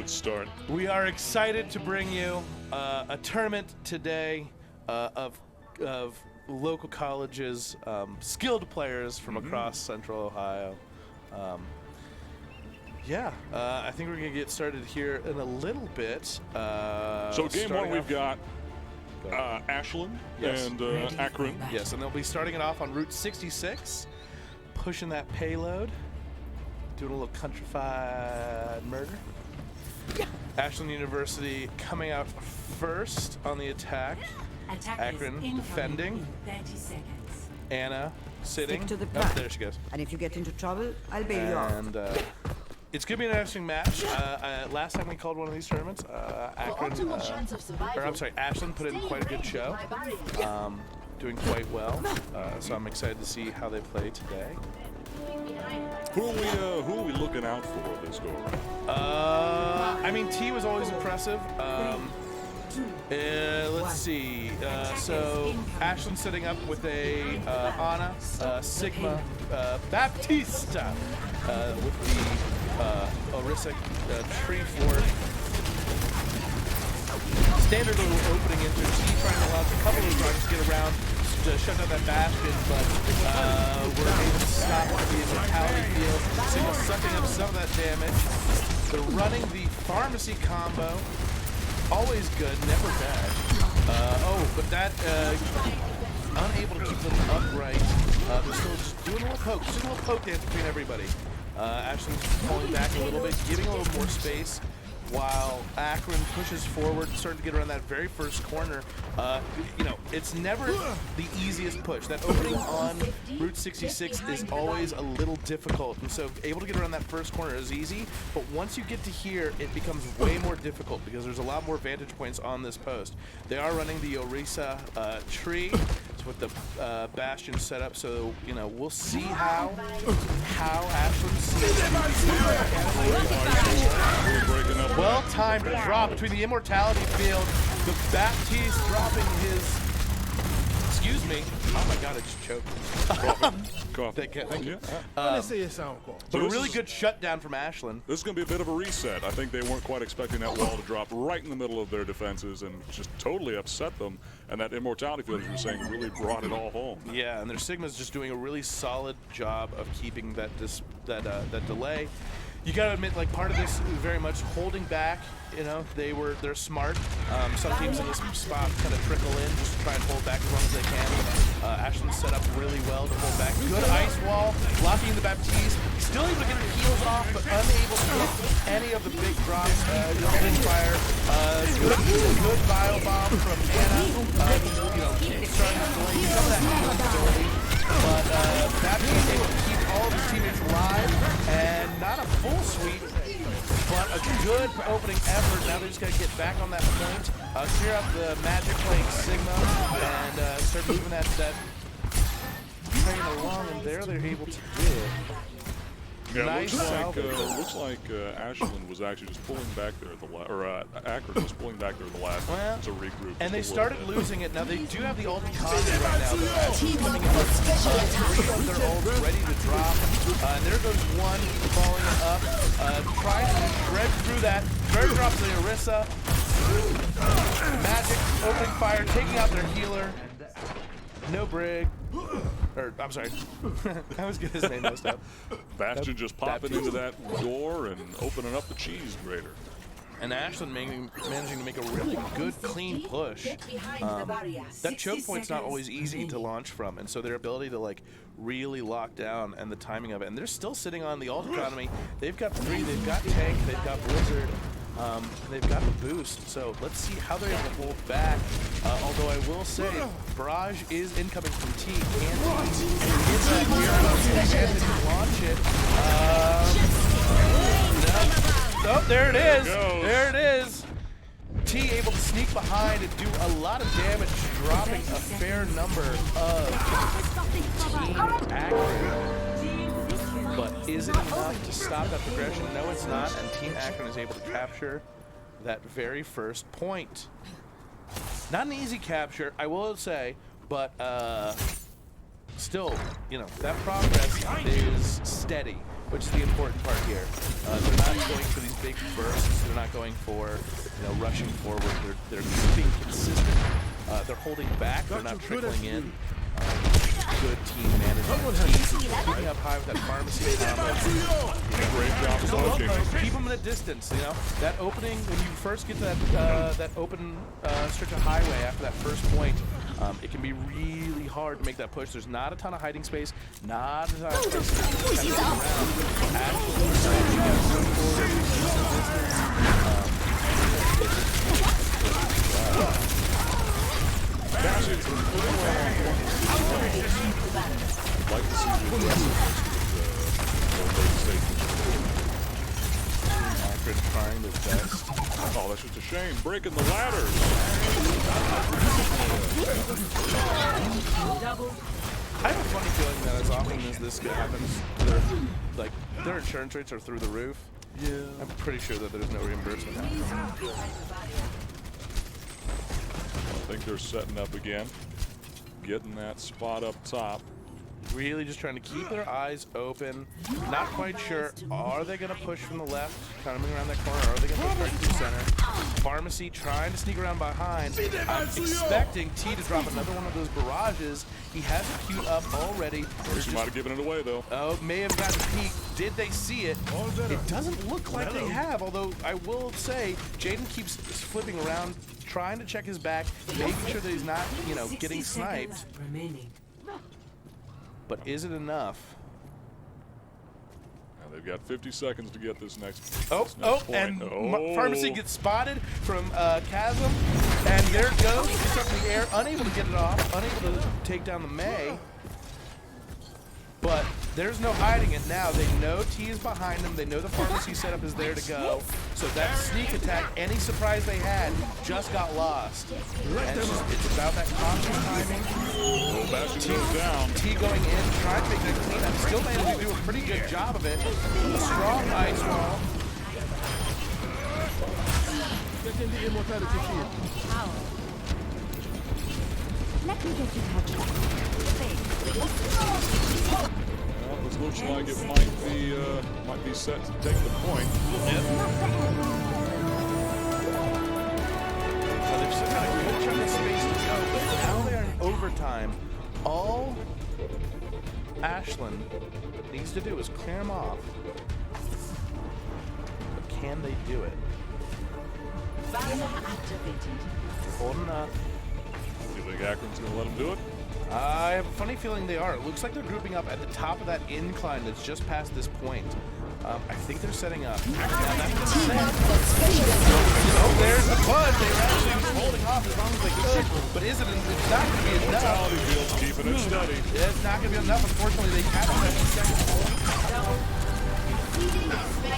good start. We are excited to bring you a tournament today of local colleges, skilled players from across Central Ohio. I think we're going to get started here in a little bit. So game one, we've got Ashland and Akron. Yes, and they'll be starting it off on Route 66, pushing that payload, doing a little countrified murder. Ashland University coming out first on the attack. Akron defending. 30 seconds. Anna sitting. Stick to the Oh, plan. there she goes. And if you get into trouble, I'll bail you out. And it's going to be an interesting match. Last time we called one of these tournaments, Ashland put in quite a good show. Doing quite well. So I'm excited to see how they play today. Who are we looking out for this go around? I mean, T was always impressive. Let's see. So Ashland setting up with a Ana, Sigma, Baptista with the Orisa tree fort. Standard little opening into T, trying to launch a couple of times to get around to shut down that bastion, but we're able to stop the immortality field. Sigma sucking up some of that damage. They're running the pharmacy combo. Always good, never bad. But that unable to keep them upright. They're still just doing a little poke dance between everybody. Ashland's pulling back a little bit, giving a little more space, while Akron pushes forward, starting to get around that very first corner. It's never the easiest push. That opening on Route 66 is always a little difficult, and so able to get around that first corner is easy, but once you get to here, it becomes way more difficult because there's a lot more vantage points on this post. They are running the Orisa tree with the bastion set up, so we'll see how Ashland sees it. Well-timed drop between the immortality field. The Baptiste dropping his. Excuse me. Oh my God, I just choked. Coffee. Thank you. So But a really good shutdown from Ashland. This is going to be a bit of a reset. I think they weren't quite expecting that wall to drop right in the middle of their defenses and just totally upset them. And that immortality field, as you were saying, really brought it all home. Yeah, and their Sigma's just doing a really solid job of keeping that delay. You gotta admit, like, part of this is very much holding back. They're smart. Some teams in this spot kind of trickle in just to try and hold back as long as they can. Ashland set up really well to hold back. Good ice wall, blocking the Baptiste. Still able to get her heels off, but unable to hit any of the big drops. Good fire. Good bio bomb from Anna. Starting to delay some of that ability. But Baptiste able to keep all of his teammates alive, and not a full sweep, but a good opening effort. Now they just got to get back on that point, clear out the magic playing Sigma, and start moving that train along, and they're able to do it. Yeah, Nice. Looks like Ashland was actually just pulling back there at the last, or Akron was pulling back there at the last to regroup. And they started losing it. Now they do have the ult combo right now. They're actually coming in with 3 of their ults ready to drop. And there goes one, following it up, trying to shred through that. Third drops the Orisa. Magic opening fire, taking out their healer. No brig. I'm sorry. I always get his name messed up. Bastion just popping into that door and opening up the cheese grater. And Ashland managing to make a really good, clean push. That choke point's not always easy to launch from, and so their ability to really lock down and the timing of it. And they're still sitting on the ult economy. They've got 3, they've got tank, they've got blizzard. They've got the boost, so let's see how they're able to hold back. Although I will say, barrage is incoming from T. Can T get that here and launch it? No. Oh, there it is. There it is. T able to sneak behind and do a lot of damage, dropping a fair number of Team Akron. But is it enough to stop that progression? No, it's not, and Team Akron is able to capture that very first point. Not an easy capture, I will say, but still, that progress is steady. which is the important part here. They're not going for these big bursts. They're not going for, rushing forward. They're keeping consistent. They're holding back. They're not trickling in. Good team management. Keeping up high with that pharmacy combo. Great job smoking. Keep them at a distance. That opening when you first get that open stretch of highway after that first point. It can be really hard to make that push. There's not a ton of hiding space, not a ton of space to kind of get around. Absolutely, you gotta go forward, some distance. Cassian's been putting well on like to see the Akron trying their best. Oh, that's just a shame. Breaking the ladders. I have a funny feeling that as often as this happens, their insurance rates are through the roof. Yeah. I'm pretty sure that there's no reimbursement. I think they're setting up again. Getting that spot up top. Really just trying to keep their eyes open. Not quite sure. Are they going to push from the left, coming around that corner? Or are they going to push right through center? Pharmacy trying to sneak around behind. I'm expecting T to drop another one of those barrages. He has it queued up already. She might have given it away, though. Oh, may have gotten a peek. Did they see it? It doesn't look like they have, although I will say Jaden keeps flipping around, trying to check his back, making sure that he's not, getting sniped. But is it enough? Now they've got 50 seconds to get this next point. And Pharmacy gets spotted from Chasm, and there it goes. It's up in the air, unable to get it off, unable to take down the May. But there's no hiding it now. They know T is behind them. They know the Pharmacy setup is there to go. So that sneak attack, any surprise they had, just got lost. And it's about that cautious timing. T going in, trying to make that clean up. Still managing to do a pretty good job of it. A strong ice wall. Let me get you touched. Well, this looks like it might be set to take the point. Now they've still got a good chunk of space to go, but now they're in overtime. All Ashland needs to do is clear them off. But can they do it? Holding up. You think Akron's going to let him do it? I have a funny feeling they are. It looks like they're grouping up at the top of that incline that's just past this point. I think they're setting up. Now that's there's the punch. They were actually holding off as long as they could. But it's not going to be enough. Mentality feels keeping it steady. It's not going to be enough. Unfortunately, they captured that in second.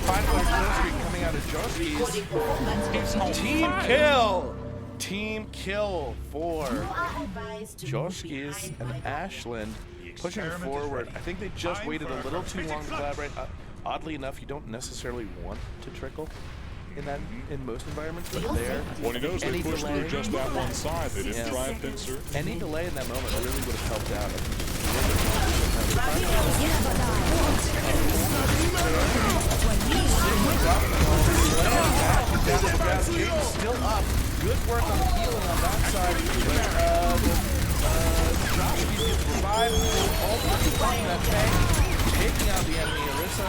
Final kill streak coming out of Joski's. Team kill! Team kill for Joski's and Ashland pushing forward. I think they just waited a little too long to collaborate. Oddly enough, you don't necessarily want to trickle in most environments, but there. Well, he knows they pushed through just that one side. They didn't try a pincer. Any delay in that moment really would have helped out. Still up. Good work on the healing on that side. Josh gets revived. All the way from that tank. Taking out the enemy. Arissa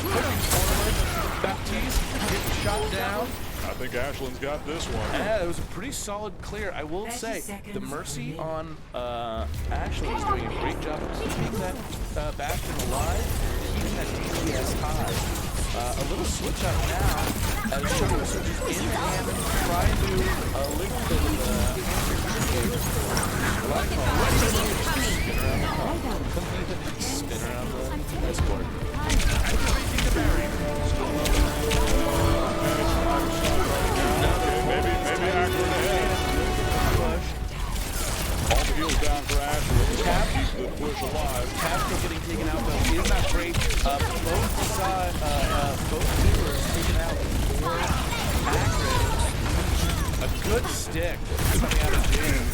pushing forward. Baptiste getting shot down. I think Ashland's got this one. Yeah, it was a pretty solid clear. I will say, the Mercy on Ashland is doing a great job of keeping that Bastion alive, keeping that DPS high. A little switch up now as Shoto switches in and trying to do a little bit of spin around the escort. Maybe Akron ahead. All the heels down for Ashland. Keep the push alive. Castro getting taken out though is not great. Both viewers taken out for Akron. A good stick coming out of June.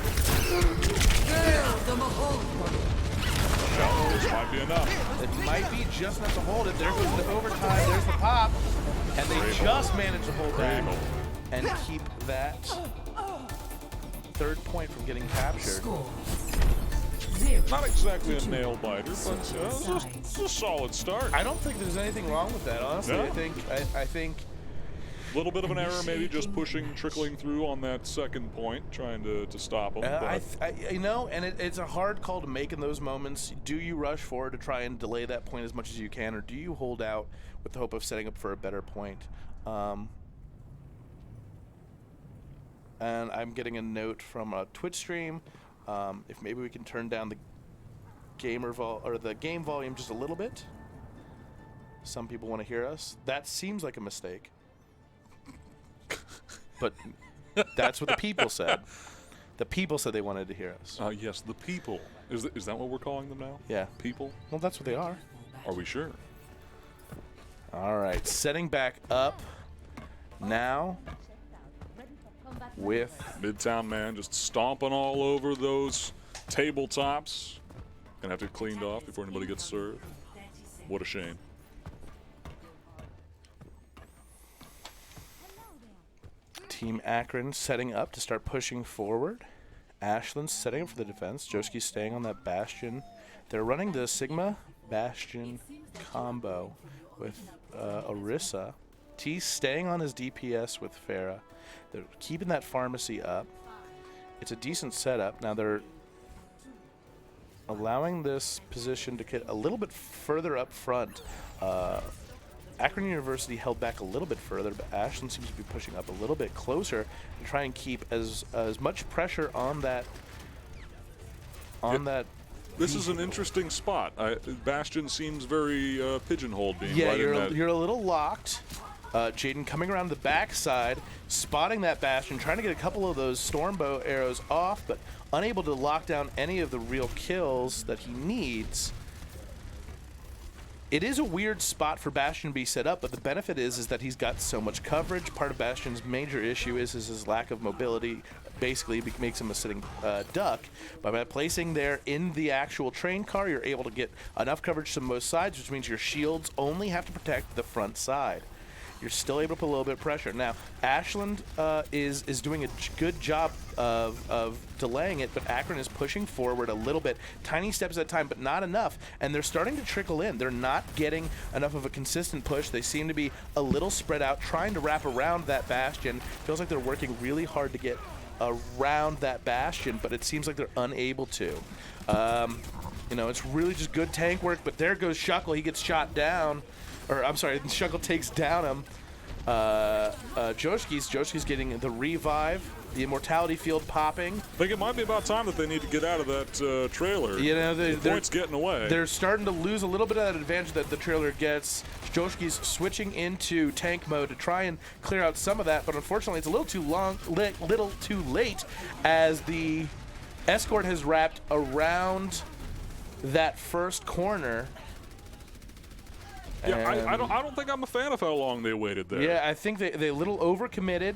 This might be enough. It might be just enough to hold it. There goes the overtime. There's the pop. And they just managed to hold back and keep that third point from getting captured. Not exactly a nail biter, but it's a solid start. I don't think there's anything wrong with that, honestly. No. I think A little bit of an error, maybe just trickling through on that second point, trying to stop them. you know, and it's a hard call to make in those moments. Do you rush forward to try and delay that point as much as you can, or do you hold out with the hope of setting up for a better point? And I'm getting a note from a Twitch stream. If maybe we can turn down the game volume just a little bit. Some people want to hear us. That seems like a mistake. But that's what the people said. The people said they wanted to hear us. Yes, the people. Is that what we're calling them now? Yeah. People? Well, that's what they are. Are we sure? All right, setting back up now with Midtown Man just stomping all over those tabletops. Gonna have to get cleaned off before anybody gets served. What a shame. Team Akron setting up to start pushing forward. Ashland setting up for the defense. Joski's staying on that Bastion. They're running the Sigma Bastion combo with Orisa. T staying on his DPS with Farah. They're keeping that pharmacy up. It's a decent setup. Now they're allowing this position to get a little bit further up front. Akron University held back a little bit further, but Ashland seems to be pushing up a little bit closer to try and keep as much pressure on that. This is an interesting spot. Bastion seems very pigeonholed, being Yeah, right in that. you're a little locked. Jaden coming around the backside, spotting that Bastion, trying to get a couple of those Stormbow arrows off, but unable to lock down any of the real kills that he needs. It is a weird spot for Bastion to be set up, but the benefit is that he's got so much coverage. Part of Bastion's major issue is his lack of mobility. Basically makes him a sitting duck. But by placing there in the actual train car, you're able to get enough coverage from both sides, which means your shields only have to protect the front side. You're still able to put a little bit of pressure. Now, Ashland is doing a good job of delaying it, but Akron is pushing forward a little bit, tiny steps at a time, but not enough. And they're starting to trickle in. They're not getting enough of a consistent push. They seem to be a little spread out, trying to wrap around that Bastion. Feels like they're working really hard to get around that Bastion, but it seems like they're unable to. You know, it's really just good tank work, but there goes Shuckle. He gets shot down. Or, I'm sorry, Shuckle takes down him. Joski's getting the revive, the immortality field popping. I think it might be about time that they need to get out of that trailer. You know, the point's getting away. They're starting to lose a little bit of that advantage that the trailer gets. Joski's switching into tank mode to try and clear out some of that, but unfortunately it's a little too late as the escort has wrapped around that first corner. Yeah, I don't think I'm a fan of how long they waited there. Yeah, I think they a little overcommitted.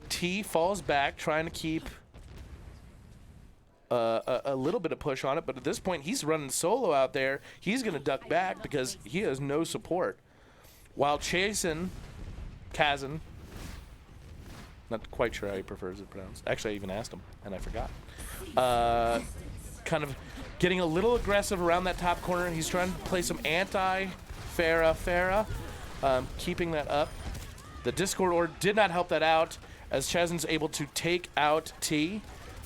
T falls back, trying to keep a little bit of push on it, but at this point he's running solo out there. He's going to duck back because he has no support. While chasing Kazan, not quite sure how he prefers it pronounced. Actually, I even asked him, and I forgot. Kind of getting a little aggressive around that top corner. He's trying to play some Farah, keeping that up. The Discord Orb did not help that out as Chazan's able to take out T.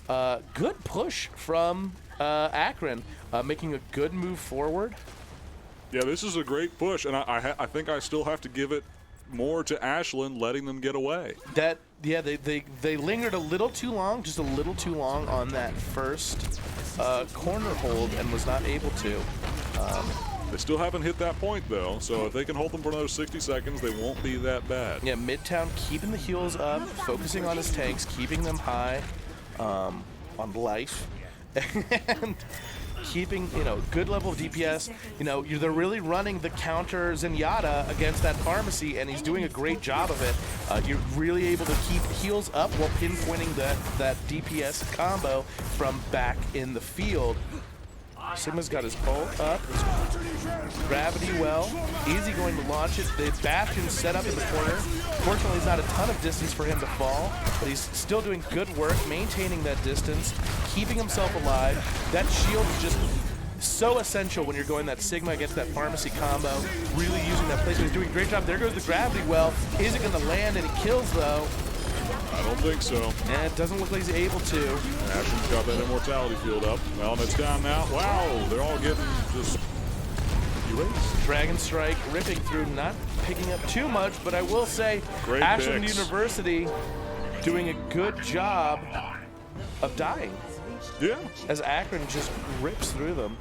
Good push from Akron, making a good move forward. Yeah, this is a great push, and I think I still have to give it more to Ashland, letting them get away. They lingered a little too long, just a little too long on that first corner hold and was not able to. They still haven't hit that point, though, so if they can hold them for another 60 seconds, they won't be that bad. Yeah, Midtown keeping the heals up, focusing on his tanks, keeping them high on life, and keeping, good level of DPS. They're really running the counter Zenyatta against that pharmacy, and he's doing a great job of it. You're really able to keep heals up while pinpointing that DPS combo from back in the field. Sigma's got his ult up, his gravity well. Easy going to launch it. The Bastion set up in the corner. Fortunately, there's not a ton of distance for him to fall, but he's still doing good work, maintaining that distance, keeping himself alive. That shield is just so essential when you're going that Sigma against that pharmacy combo. Really using that placement. He's doing a great job. There goes the gravity well. Is it going to land any kills, though? I don't think so. And it doesn't look like he's able to. Ashland's got that immortality field up. Well, and it's down now. Wow, they're all getting just erased. Dragon Strike ripping through, not picking up too much, but I will say Great Ashland picks. University doing a good job of dying Yeah. as Akron just rips through them.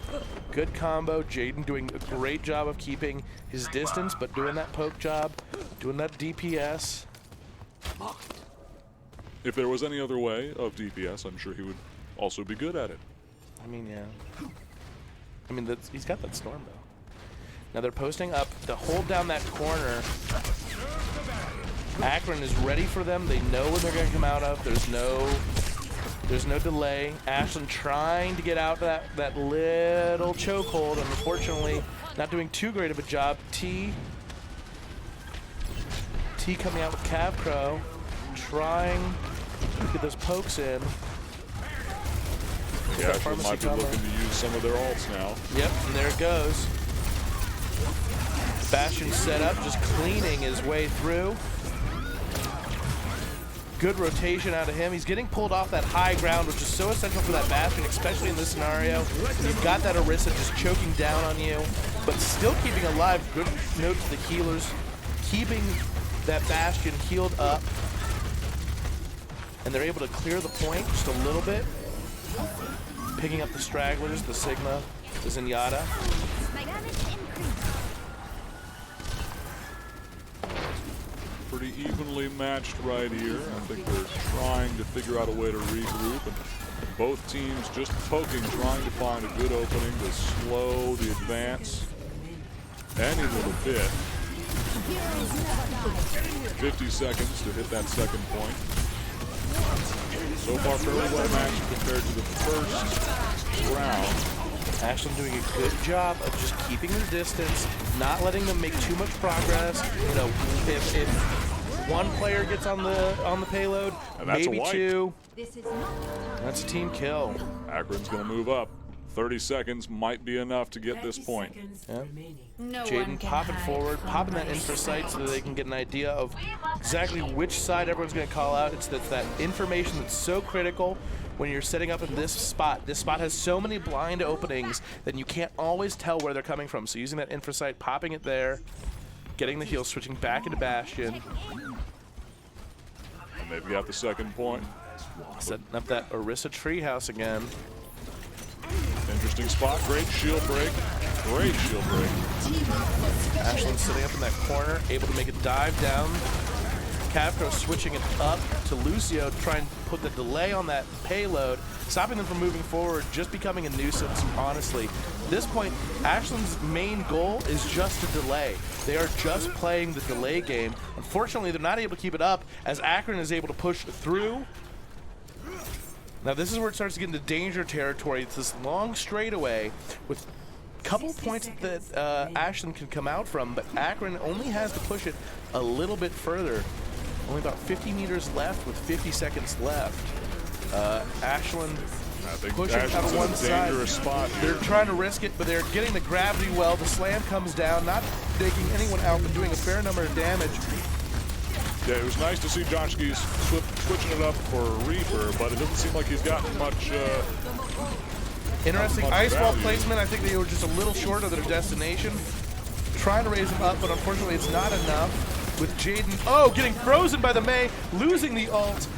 Good combo. Jaden doing a great job of keeping his distance, but doing that poke job, doing that DPS. If there was any other way of DPS, I'm sure he would also be good at it. I mean, yeah. I mean, he's got that storm, though. Now they're posting up to hold down that corner. Akron is ready for them. They know what they're going to come out of. There's no delay. Ashland trying to get out of that little chokehold, and unfortunately not doing too great of a job. T coming out with Cav Crow, trying to get those pokes in. Yeah, Ashland might be looking to use some of their ults now. Yep, and there it goes. Bastion set up, just cleaning his way through. Good rotation out of him. He's getting pulled off that high ground, which is so essential for that Bastion, especially in this scenario. You've got that Orisa just choking down on you, but still keeping alive. Good note to the healers. Keeping that Bastion healed up. And they're able to clear the point just a little bit. Picking up the stragglers, the Sigma, the Zenyatta. Pretty evenly matched right here. I think they're trying to figure out a way to regroup, and both teams just poking, trying to find a good opening to slow the advance any little bit. 50 seconds to hit that second point. So far, fairly well matched compared to the first round. Ashland doing a good job of just keeping their distance, not letting them make too much progress. You know, if one player gets on the payload, And that's maybe a wipe. two, that's a team kill. Akron's going to move up. 30 seconds might be enough to get this point. Yeah. No Jaden one can popping hide forward, from popping that my info site so that they sight. can get an idea of exactly which side everyone's going to call out. It's that information that's so critical when you're setting up in this spot. This spot has so many blind openings that you can't always tell where they're coming from. So using that info site, popping it there, getting the heal, switching back into Bastion. And they've got the second point. Setting up that Orisa treehouse again. Interesting spot. Great shield break. Great shield break. Ashland sitting up in that corner, able to make a dive down. Cavco switching it up to Lucio to try and put the delay on that payload, stopping them from moving forward, just becoming a nuisance, honestly. At this point, Ashland's main goal is just to delay. They are just playing the delay game. Unfortunately, they're not able to keep it up as Akron is able to push through. Now this is where it starts to get into danger territory. It's this long straightaway with a couple of points that Ashland can come out from, but Akron only has to push it a little bit further. Only about 50 meters left with 50 seconds left. Ashland I think pushing out Ashland's of in one a side. dangerous spot here. They're trying to risk it, but they're getting the gravity well. The slam comes down, not taking anyone out, but doing a fair number of damage. Yeah, it was nice to see Joshki's switching it up for Reaper, but it doesn't seem like he's gotten much. Interesting much ice wall value. placement. I think they were just a little short of their destination. Trying to raise him up, but unfortunately it's not enough. With Jaden, getting frozen by the Mei, losing the ult.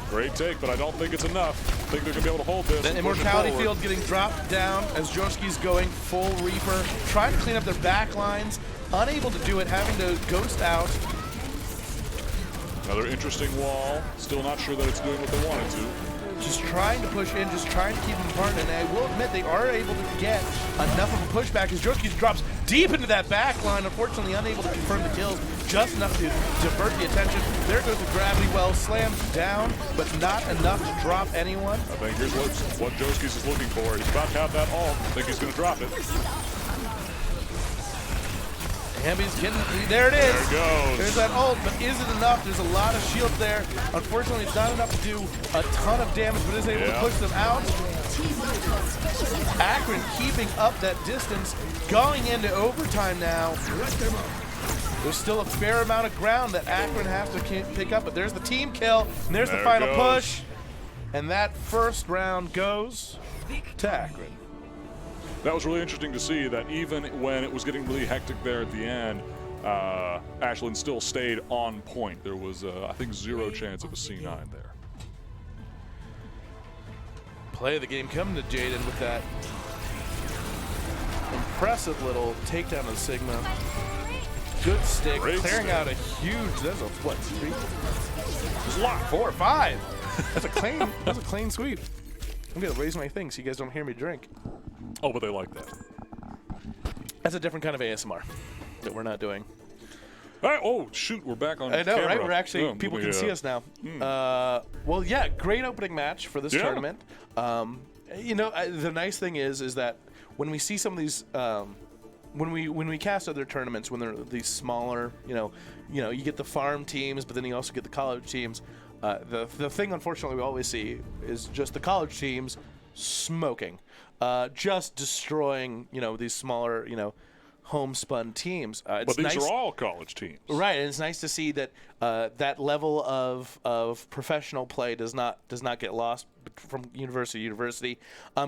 Great take, but I don't think it's enough. I think they're going to be able to hold this. The and push it immortality forward. field getting dropped down as Joshki's going full Reaper, trying to clean up their back lines, unable to do it, having to ghost out. Another interesting wall. Still not sure that it's doing what they wanted to. just trying to push in, just trying to keep them apart. And I will admit they are able to get enough of a pushback as Joski drops deep into that back line. Unfortunately, unable to confirm the kills, just enough to divert the attention. There goes the gravity well, slammed down, but not enough to drop anyone. I think here's what Joski's is looking for. He's about to have that ult. I think he's going to drop it. Hamby's getting, there it is. There it goes. There's that ult, but is it enough? There's a lot of shield there. Unfortunately, it's not enough to do a ton of damage, but is able to push them out. Akron keeping up that distance, going into overtime now. There's still a fair amount of ground that Akron has to pick up, but there's the team kill, and there's the final push. And that first round goes to Akron. That was really interesting to see that even when it was getting really hectic there at the end, Ashland still stayed on point. There was, I think, 0 chance of a C9 there. Play of the game coming to Jaden with that impressive little takedown of Sigma. Good stick, Great clearing stick. out a huge, that's a, what, 3? There's a lot. 4 or 5. That's a clean sweep. I'm gonna raise my thing so you guys don't hear me drink. Oh, but they like that. That's a different kind of ASMR that we're not doing. Hey, oh, shoot, we're back on I know, camera. right? We're actually, Oh, people let can me, see us now. Well, yeah, great opening match for this tournament. You know, the nice thing is that when we see some of these, when we cast other tournaments, when they're these smaller, you know, you get the farm teams, but then you also get the college teams. The thing, unfortunately, we always see is just the college teams smoking, just destroying, these smaller, homespun teams. But these are all college teams. Right, and it's nice to see that that level of professional play does not get lost from university to university.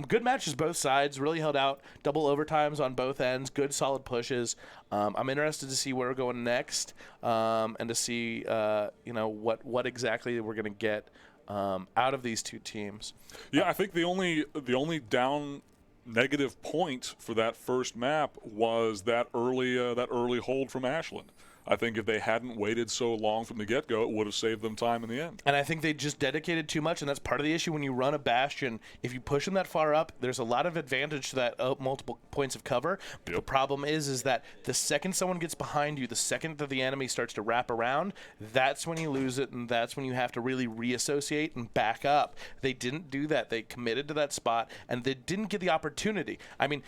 Good matches both sides, really held out. Double overtimes on both ends, good solid pushes. I'm interested to see where we're going next, and to see what exactly we're going to get out of these two teams. Yeah, I think the only down negative point for that first map was that early hold from Ashland. I think if they hadn't waited so long from the get-go, it would have saved them time in the end. And I think they just dedicated too much, and that's part of the issue when you run a Bastion. If you push them that far up, there's a lot of advantage to that multiple points of cover. But the problem is that the second someone gets behind you, the second that the enemy starts to wrap around, that's when you lose it, and that's when you have to really reassociate and back up. They didn't do that. They committed to that spot, and they didn't get the opportunity. I mean,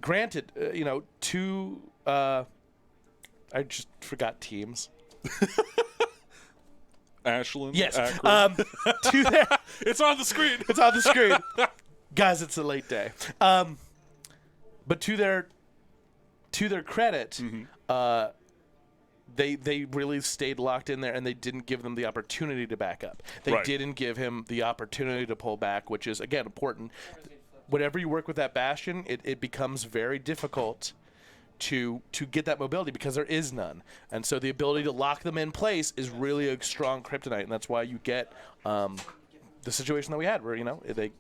granted, I just forgot teams. Ashland? Yes. Akron. To their, It's on the screen. it's on the screen. Guys, it's a late day. But to their credit, they really stayed locked in there, and they didn't give them the opportunity to back up. They didn't give him the opportunity to pull back, which is, again, important. Whenever you work with that Bastion, it becomes very difficult to get that mobility because there is none. And so the ability to lock them in place is really a strong kryptonite, and that's why you get the situation that we had where,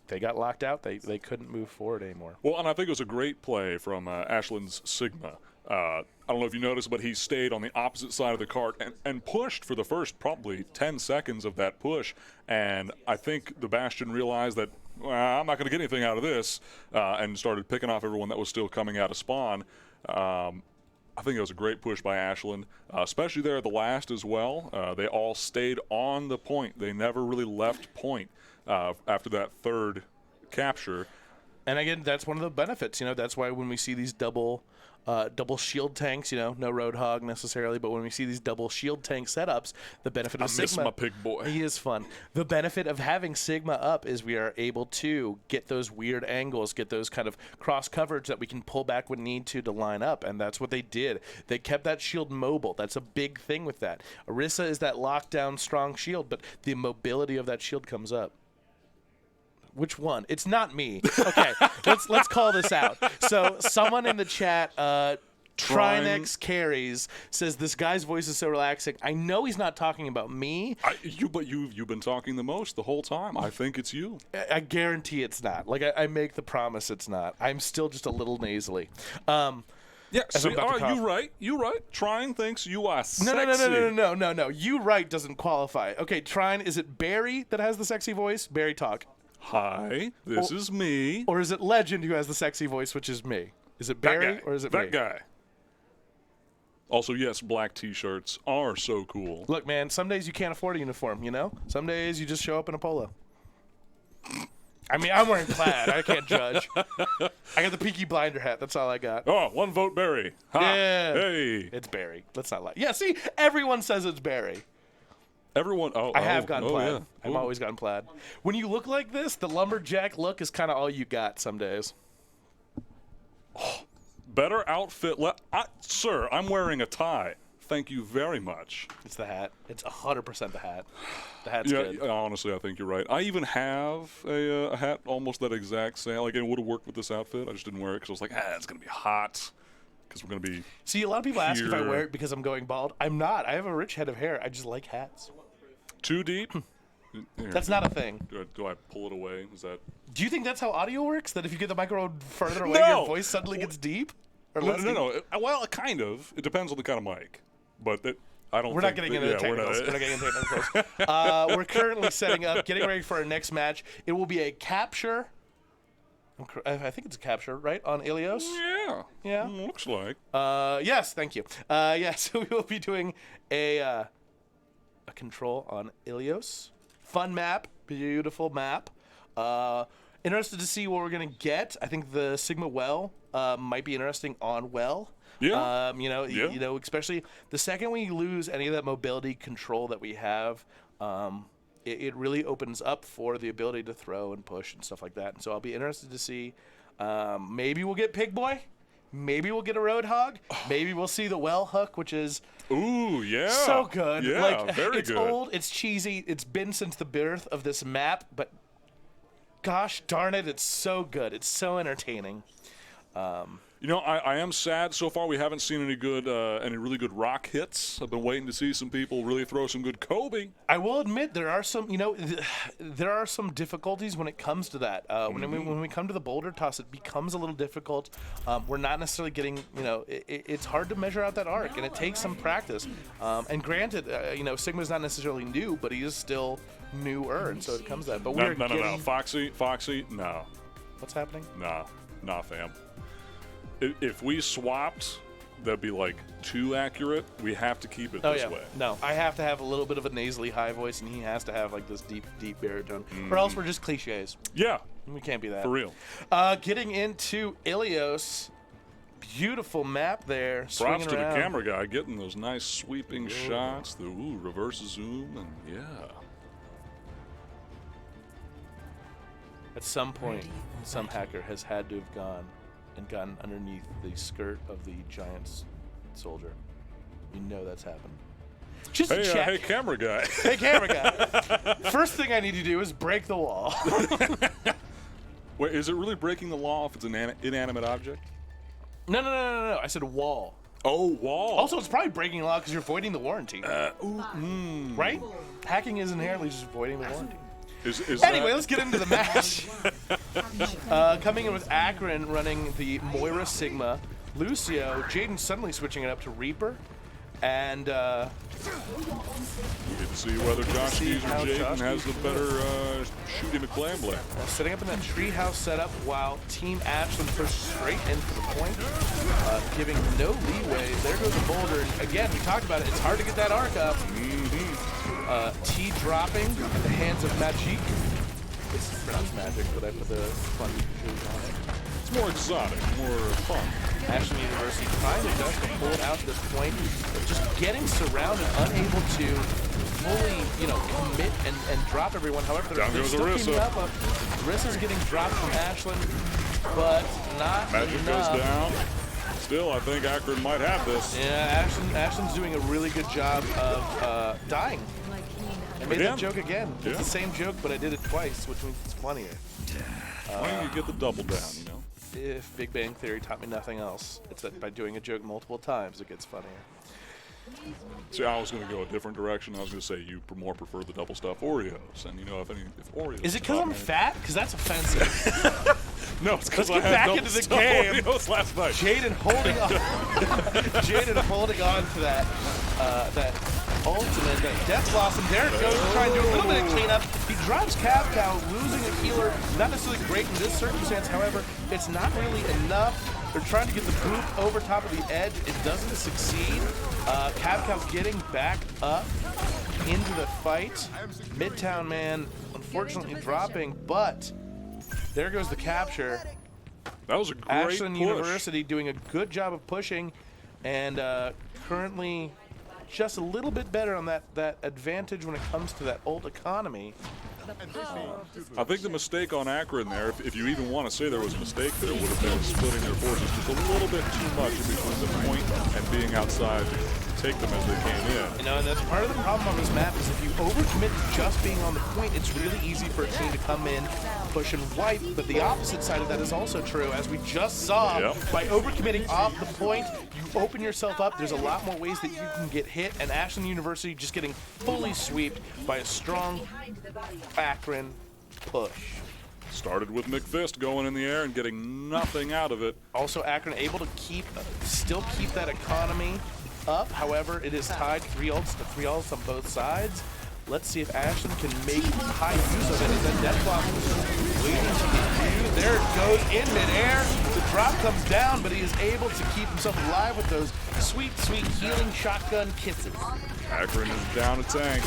they got locked out. They couldn't move forward anymore. Well, and I think it was a great play from Ashland's Sigma. I don't know if you noticed, but he stayed on the opposite side of the cart and pushed for the first probably 10 seconds of that push. And I think the Bastion realized that, I'm not going to get anything out of this, and started picking off everyone that was still coming out of spawn. I think it was a great push by Ashland, especially there at the last as well. They all stayed on the point. They never really left point after that third capture. And again, that's one of the benefits. That's why when we see these double shield tanks, no Roadhog necessarily, but when we see these double shield tank setups, the benefit of Sigma. I miss my pig boy. He is fun. The benefit of having Sigma up is we are able to get those weird angles, get those kind of cross coverage that we can pull back when need to line up, and that's what they did. They kept that shield mobile. That's a big thing with that. Orisa is that lockdown strong shield, but the mobility of that shield comes up. Which one? It's not me. Okay, let's call this out. So someone in the chat, Trinex Carries, says this guy's voice is so relaxing. I know he's not talking about me. But you've been talking the most the whole time. I think it's you. I guarantee it's not. Like I make the promise it's not. I'm still just a little nasally. Yeah, As I'm see, about to all right, cough. you right. Trying thinks you are sexy. No. You right doesn't qualify. Okay, Trine, is it Barry that has the sexy voice? Barry talk. Hi, this is me. Or is it Legend who has the sexy voice, which is me? Is it Barry or is it me? That guy. Also, yes, black T-shirts are so cool. Look, man, some days you can't afford a uniform, you know? Some days you just show up in a polo. I mean, I'm wearing plaid. I can't judge. I got the Peaky Blinder hat. That's all I got. Oh, one vote Barry. Ha. Yeah. Hey. It's Barry. Let's not lie. Yeah, see, everyone says it's Barry. Everyone. I have gotten plaid. Yeah. I've always gotten plaid. When you look like this, the lumberjack look is kind of all you got some days. Better outfit. Sir, I'm wearing a tie. Thank you very much. It's the hat. It's 100% the hat. The hat's Yeah, good. honestly, I think you're right. I even have a hat almost that exact same. Like, it would have worked with this outfit. I just didn't wear it because I was like, it's going to be hot. Because we're going to be. See, a lot of people ask if I here. wear it because I'm going bald. I'm not. I have a rich head of hair. I just like hats. Too deep? Here. That's not a thing. Do I pull it away? Is that. Do you think that's how audio works? That if you get the microphone further away, No! your voice suddenly gets deep? Or No, less deep? no. Well, kind of. It depends on the kind of mic. But I don't We're not getting into the technicals. We're not getting into the technicals. We're currently setting up, getting ready for our next match. It will be a capture. I think it's a capture, right? On Ilios? Yeah. Yeah. Looks like. Yes, thank you. So we will be doing a control on Ilios. Fun map, beautiful map. Interested to see what we're gonna get. I think the Sigma Well might be interesting on Well. Yeah. You know, especially the second we lose any of that mobility control that we have, it really opens up for the ability to throw and push and stuff like that. And so I'll be interested to see. Maybe we'll get Pig Boy. Maybe we'll get a Roadhog. Maybe we'll see the Well Hook, which is yeah. so good. Yeah, like, very it's good. old, it's cheesy, it's been since the birth of this map, but gosh darn it, it's so good. It's so entertaining. You know, I am sad so far we haven't seen any really good rock hits. I've been waiting to see some people really throw some good Kobe. I will admit there are some, there are some difficulties when it comes to that. When we come to the boulder toss, it becomes a little difficult. We're not necessarily getting, it's hard to measure out that arc, and it takes some practice. And granted, Sigma's not necessarily new, but he is still newer, and so it comes to that. But No. Foxy, no. What's happening? Nah, fam. If we swapped, that'd be like too accurate. We have to keep it this way. No, I have to have a little bit of a nasally high voice, and he has to have like this deep baritone, or else we're just cliches. Yeah, We can't be that. for real. Getting into Ilios, beautiful map there. Props swinging to around. the camera guy getting those nice sweeping shots. The reverse zoom, and yeah. At some point, some hacker has had to have gone and gotten underneath the skirt of the giant soldier. You know that's happened. Just to check. Hey, camera guy. Hey, camera guy. First thing I need to do is break the wall. Wait, is it really breaking the law if it's an inanimate object? No. I said wall. Oh, wall. Also, it's probably breaking the law because you're voiding the warranty. Right? Hacking is inherently just voiding the warranty. Anyway, let's get into the match. Coming in with Akron running the Moira Sigma. Lucio, Jaden suddenly switching it up to Reaper. And we get to see whether Josh Keys or Jaden has the better shooting McClam blade. setting up in that treehouse setup while Team Ashland pushed straight in for the point, giving no leeway. There goes the boulder. And again, we talked about it. It's hard to get that arc up. T dropping in the hands of Magic. This is pronounced Magic, but I put the fun shoes on it. It's more exotic, more fun. Ashland University trying their best to pull it out to this point, but just getting surrounded, unable to fully, commit and drop everyone. However, they're still keeping up. Rissa's getting dropped from Ashland, but not Magic enough. goes down. Still, I think Akron might have this. Yeah, Ashland's doing a really good job of dying. I made that joke again. It's the same joke, but I did it twice, which means it's funnier. Why don't you get the double down, If Big Bang Theory taught me nothing else, it's that by doing a joke multiple times, it gets funnier. See, I was going to go a different direction. I was going to say you more prefer the double stuffed Oreos, and you know if Oreos. Is it because I'm fat? Because that's offensive. No, it's because I Let's get had back into the double-stuffed game. Oreos last night. Jaden holding on. Jaden holding on to that ultimate, that Death Blossom. There it goes, trying to do a little bit of cleanup. He drops Cow, losing a healer. Not necessarily great in this circumstance, however, it's not really enough. They're trying to get the boop over top of the edge. It doesn't succeed. Cow's getting back up into the fight. Midtown Man, unfortunately, dropping, but there goes the capture. That was a great Ashland push. University doing a good job of pushing, and currently just a little bit better on that advantage when it comes to that ult economy. I think the mistake on Akron there, if you even want to say there was a mistake there, would have been splitting their forces just a little bit too much in between the point and being outside to take them as they came in. You know, and that's part of the problem on this map is if you overcommit to just being on the point, it's really easy for a team to come in, push and wipe. But the opposite side of that is also true, as we just saw. Yep. By overcommitting off the point, you open yourself up. There's a lot more ways that you can get hit, and Ashland University just getting fully swept by a strong Akron push. Started with McFist going in the air and getting nothing out of it. Also, Akron able to still keep that economy up. However, it is tied 3 ults on both sides. Let's see if Ashland can make high use of it. And then Death Blossom is waiting to get you. There it goes in midair. The drop comes down, but he is able to keep himself alive with those sweet, sweet healing shotgun kisses. Akron is down a tank.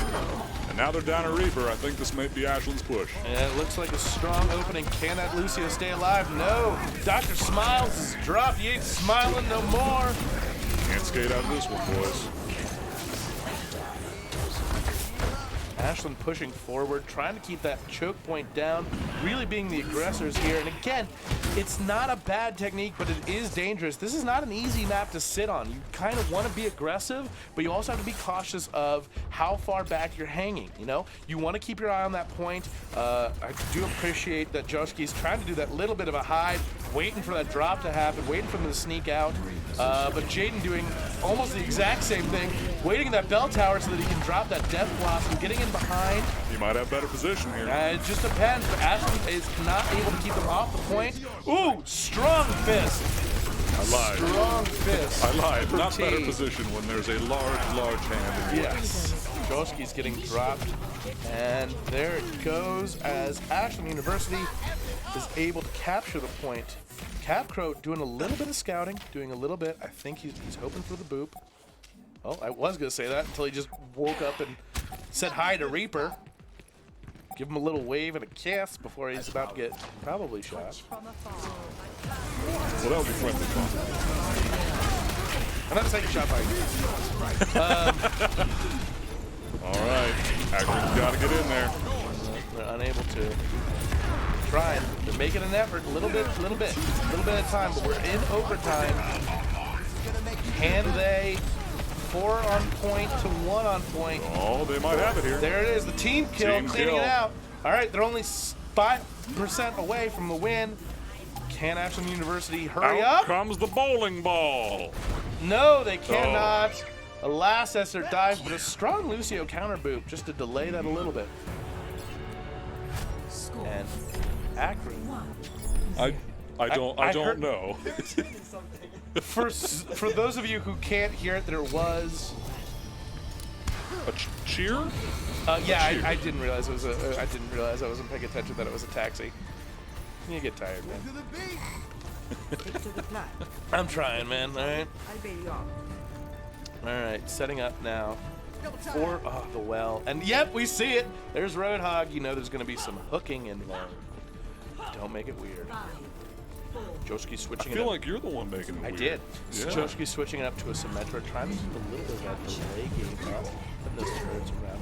And now they're down a Reaper. I think this might be Ashland's push. And it looks like a strong opening. Can that Lucio stay alive? No. Dr. Smiles is dropped. He ain't smiling no more. Can't skate out of this one, boys. Ashland pushing forward, trying to keep that choke point down, really being the aggressors here. And again, it's not a bad technique, but it is dangerous. This is not an easy map to sit on. You kind of want to be aggressive, but you also have to be cautious of how far back you're hanging, you know? You want to keep your eye on that point. I do appreciate that Joski's trying to do that little bit of a hide, waiting for that drop to happen, waiting for them to sneak out. But Jaden doing almost the exact same thing, waiting in that bell tower so that he can drop that Death Blossom, getting in behind. He might have better position here. It just depends, but Ashland is not able to keep them off the point. Ooh, strong fist. I lied. Strong fist. I lied. for Not T. better position when there's a large hand in the way. Yes. Joski's getting dropped. And there it goes as Ashland University is able to capture the point. Capcrow doing a little bit of scouting, doing a little bit. I think he's hoping for the boop. Oh, I was going to say that until he just woke up and said hi to Reaper. Give him a little wave and a kiss before he's about to get probably shot. Well, that would be friendly fun. I'm not saying shot by you. All right. Akron's got to get in there. They're unable to. Trying. They're making an effort. A little bit of time, but we're in overtime. Can they 4 on point to 1 on point? Oh, they might have it here. There it is. The team kill, Team cleaning kill. it out. All right, they're only 5% away from the win. Can Ashland University hurry Out up? comes the bowling ball. No, they cannot. Alas, that's their dive, but a strong Lucio counter boop just to delay that a little bit. And Akron. I don't know. For those of you who can't hear it, there was. A cheer? Yeah, I didn't realize it was a. I didn't realize I wasn't paying attention that it was a taxi. You get tired, man. Stick to the plan. I'm trying, man. All right. I'll bail you out. All right, setting up now for the well. And yep, we see it. There's Roadhog. You know there's going to be some hooking in there. Don't make it weird. Joski's switching I it feel up. like you're the one making it I weird. did. Yeah. Joski's switching it up to a Symmetra, trying to keep a little bit of that delay game up. Putting those turrets around.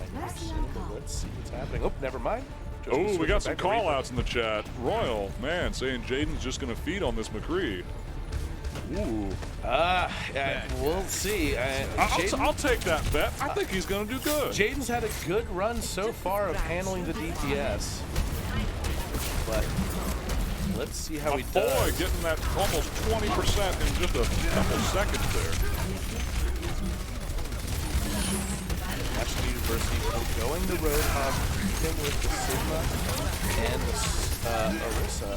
But let's see what's happening. Oh, never mind. Joski's Oh, we switching got some back to Reaper. call-outs in the chat. Royal, man, saying Jaden's just going to feed on this McCree. Ooh. Yeah, we'll see. I'll take that bet. I think he's going to do good. Jaden's had a good run so far of handling the DPS. But let's see how he does. Boy, getting that almost 20% in just a couple seconds there. Ashland University going the road on even with the Sigma and the Orisa.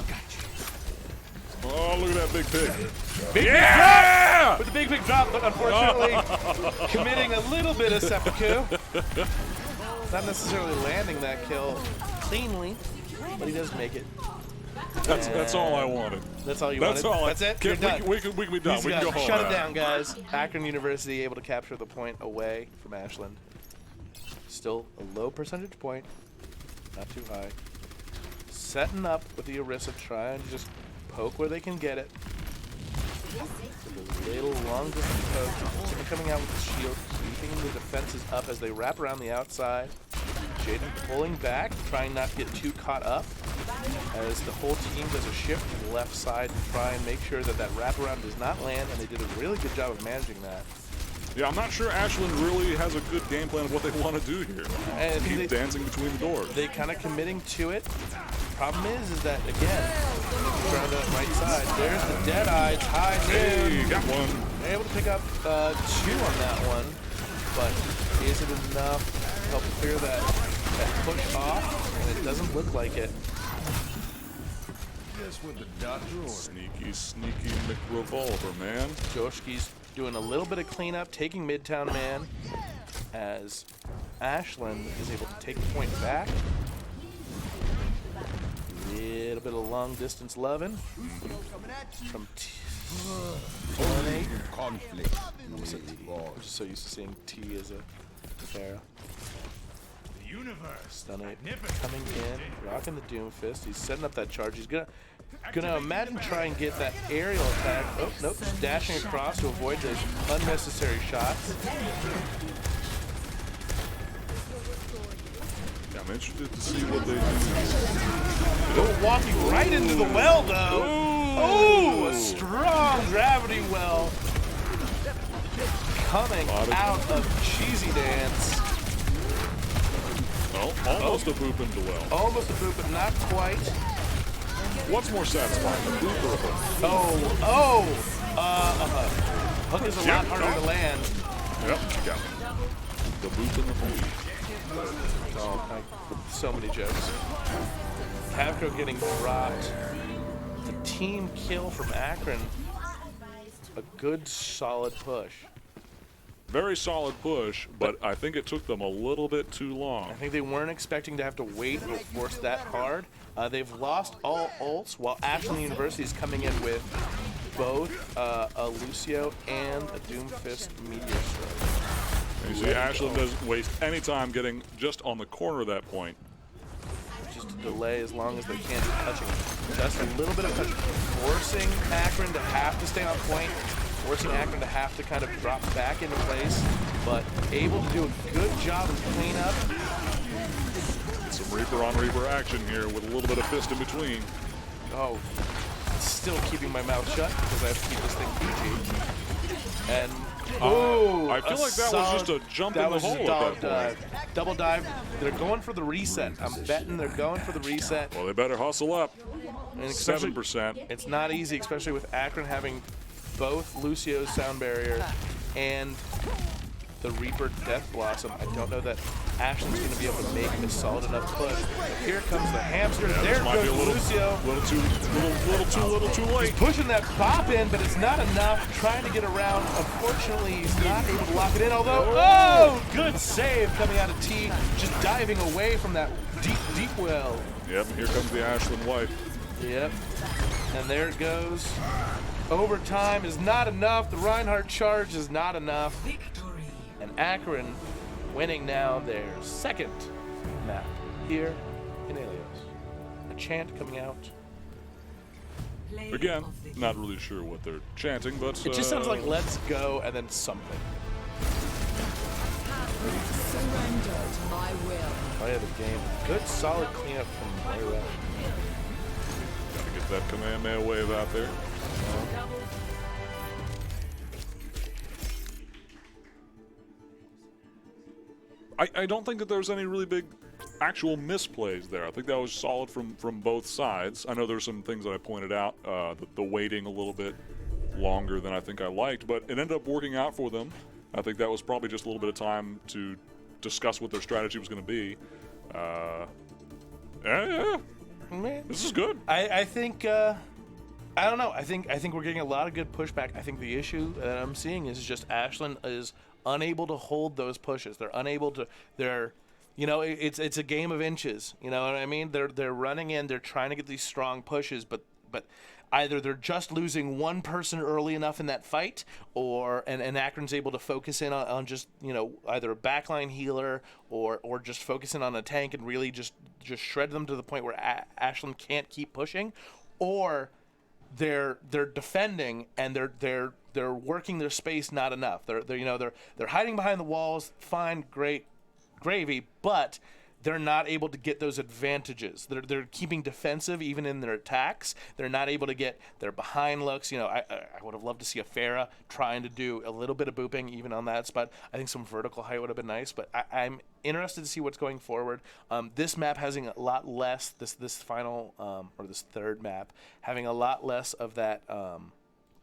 Oh, look at that big pig. Big drop! With the big drop, but unfortunately committing a little bit of seppuku. Not necessarily landing that kill cleanly, but he does make it. That's all I wanted. That's all you That's wanted? all. That's it? We You're done. can be done. He's We can go done. home. Shut now. it down, guys. Akron University able to capture the point away from Ashland. Still a low percentage point, not too high. Setting up with the Orisa, trying to just poke where they can get it. With a little long distance poke. Sigma coming out with the shield, keeping the defenses up as they wrap around the outside. Jaden pulling back, trying not to get too caught up as the whole team does a shift to the left side to try and make sure that that wraparound does not land, and they did a really good job of managing that. Yeah, I'm not sure Ashland really has a good game plan of what they want to do here. And Keep dancing between the doors. They kind of committing to it. Problem is that, again, around that right side, there's the Deadeye tied in. Hey, got one. They're able to pick up 2 on that one, but is it enough to help clear that push off? And it doesn't look like it. Sneaky, sneaky McRevolver, man. Joshki's doing a little bit of cleanup, taking Midtown Man, as Ashland is able to take the point back. A little bit of long distance loving from Conflict. I'm just so used to seeing T as a Pharaoh. Stunning coming in, rocking the Doom Fist. He's setting up that charge. He's gonna imagine try and get that aerial attack. Oh nope, just dashing across to avoid those unnecessary shots. Yeah, I'm interested to see what they do. Oh, walking right into the well though. Oh, a strong gravity well coming out of Cheesy Dance. Oh, almost a boop into well. Almost a boop, but not quite. What's more satisfying, a boop or a hook? Hook is a lot harder to land. Yep, got it. The boop and the hook. Oh, so many jokes. Cavco getting dropped. The team kill from Akron. A good, solid push. Very solid push, but I think it took them a little bit too long. I think they weren't expecting to have to wait or force that hard. They've lost all ults, while Ashland University is coming in with both a Lucio and a Doomfist Meteor Stroke. And you see, Ashland doesn't waste any time getting just on the corner of that point. Just to delay as long as they can, touching just a little bit of touch, forcing Akron to have to stay on point, forcing Akron to have to kind of drop back into place, but able to do a good job of cleanup. Some Reaper on Reaper action here with a little bit of fist in between. Oh, still keeping my mouth shut because I have to keep this thing PG. And I feel like that was just a jump in the hole at that point. Double dive. They're going for the reset. I'm betting they're going for the reset. Well, they better hustle up. And especially- 7%. It's not easy, especially with Akron having both Lucio's Sound Barrier and the Reaper Death Blossom. I don't know that Ashland's going to be able to make a solid enough push. Here comes the hamster. Yeah, there this might be goes a Lucio. little too late. He's pushing that pop in, but it's not enough. Trying to get around. Unfortunately, he's not able to lock it in. Although, oh, good save coming out of T. Just diving away from that deep well. Yep, here comes the Ashland wife. Yep. And there it goes. Overtime is not enough. The Reinhardt charge is not enough. And Akron winning now their second map here in Helios. A chant coming out. Again, not really sure what they're chanting, but It just sounds like let's go and then something. Surrender to my will. Oh yeah, the game. Good solid cleanup from Moira. gotta get that Kamehameha wave out there. I don't think that there was any really big actual misplays there. I think that was solid from both sides. I know there's some things that I pointed out, the waiting a little bit longer than I think I liked, but it ended up working out for them. I think that was probably just a little bit of time to discuss what their strategy was going to be. Yeah. Man. This is good. I think I don't know. I think we're getting a lot of good pushback. I think the issue that I'm seeing is just Ashland is unable to hold those pushes. They're unable to. It's a game of inches. You know what I mean? They're running in. They're trying to get these strong pushes, but either they're just losing one person early enough in that fight, and Akron's able to focus in on just either a backline healer or just focusing on a tank and really just shred them to the point where Ashland can't keep pushing, or they're defending and they're working their space not enough. They're hiding behind the walls. Fine, great, gravy, but they're not able to get those advantages. They're keeping defensive even in their attacks. They're not able to get their behind looks. I would have loved to see a Farah trying to do a little bit of booping even on that spot. I think some vertical height would have been nice, but I'm interested to see what's going forward. This map having a lot less, this final, or this third map, having a lot less of that.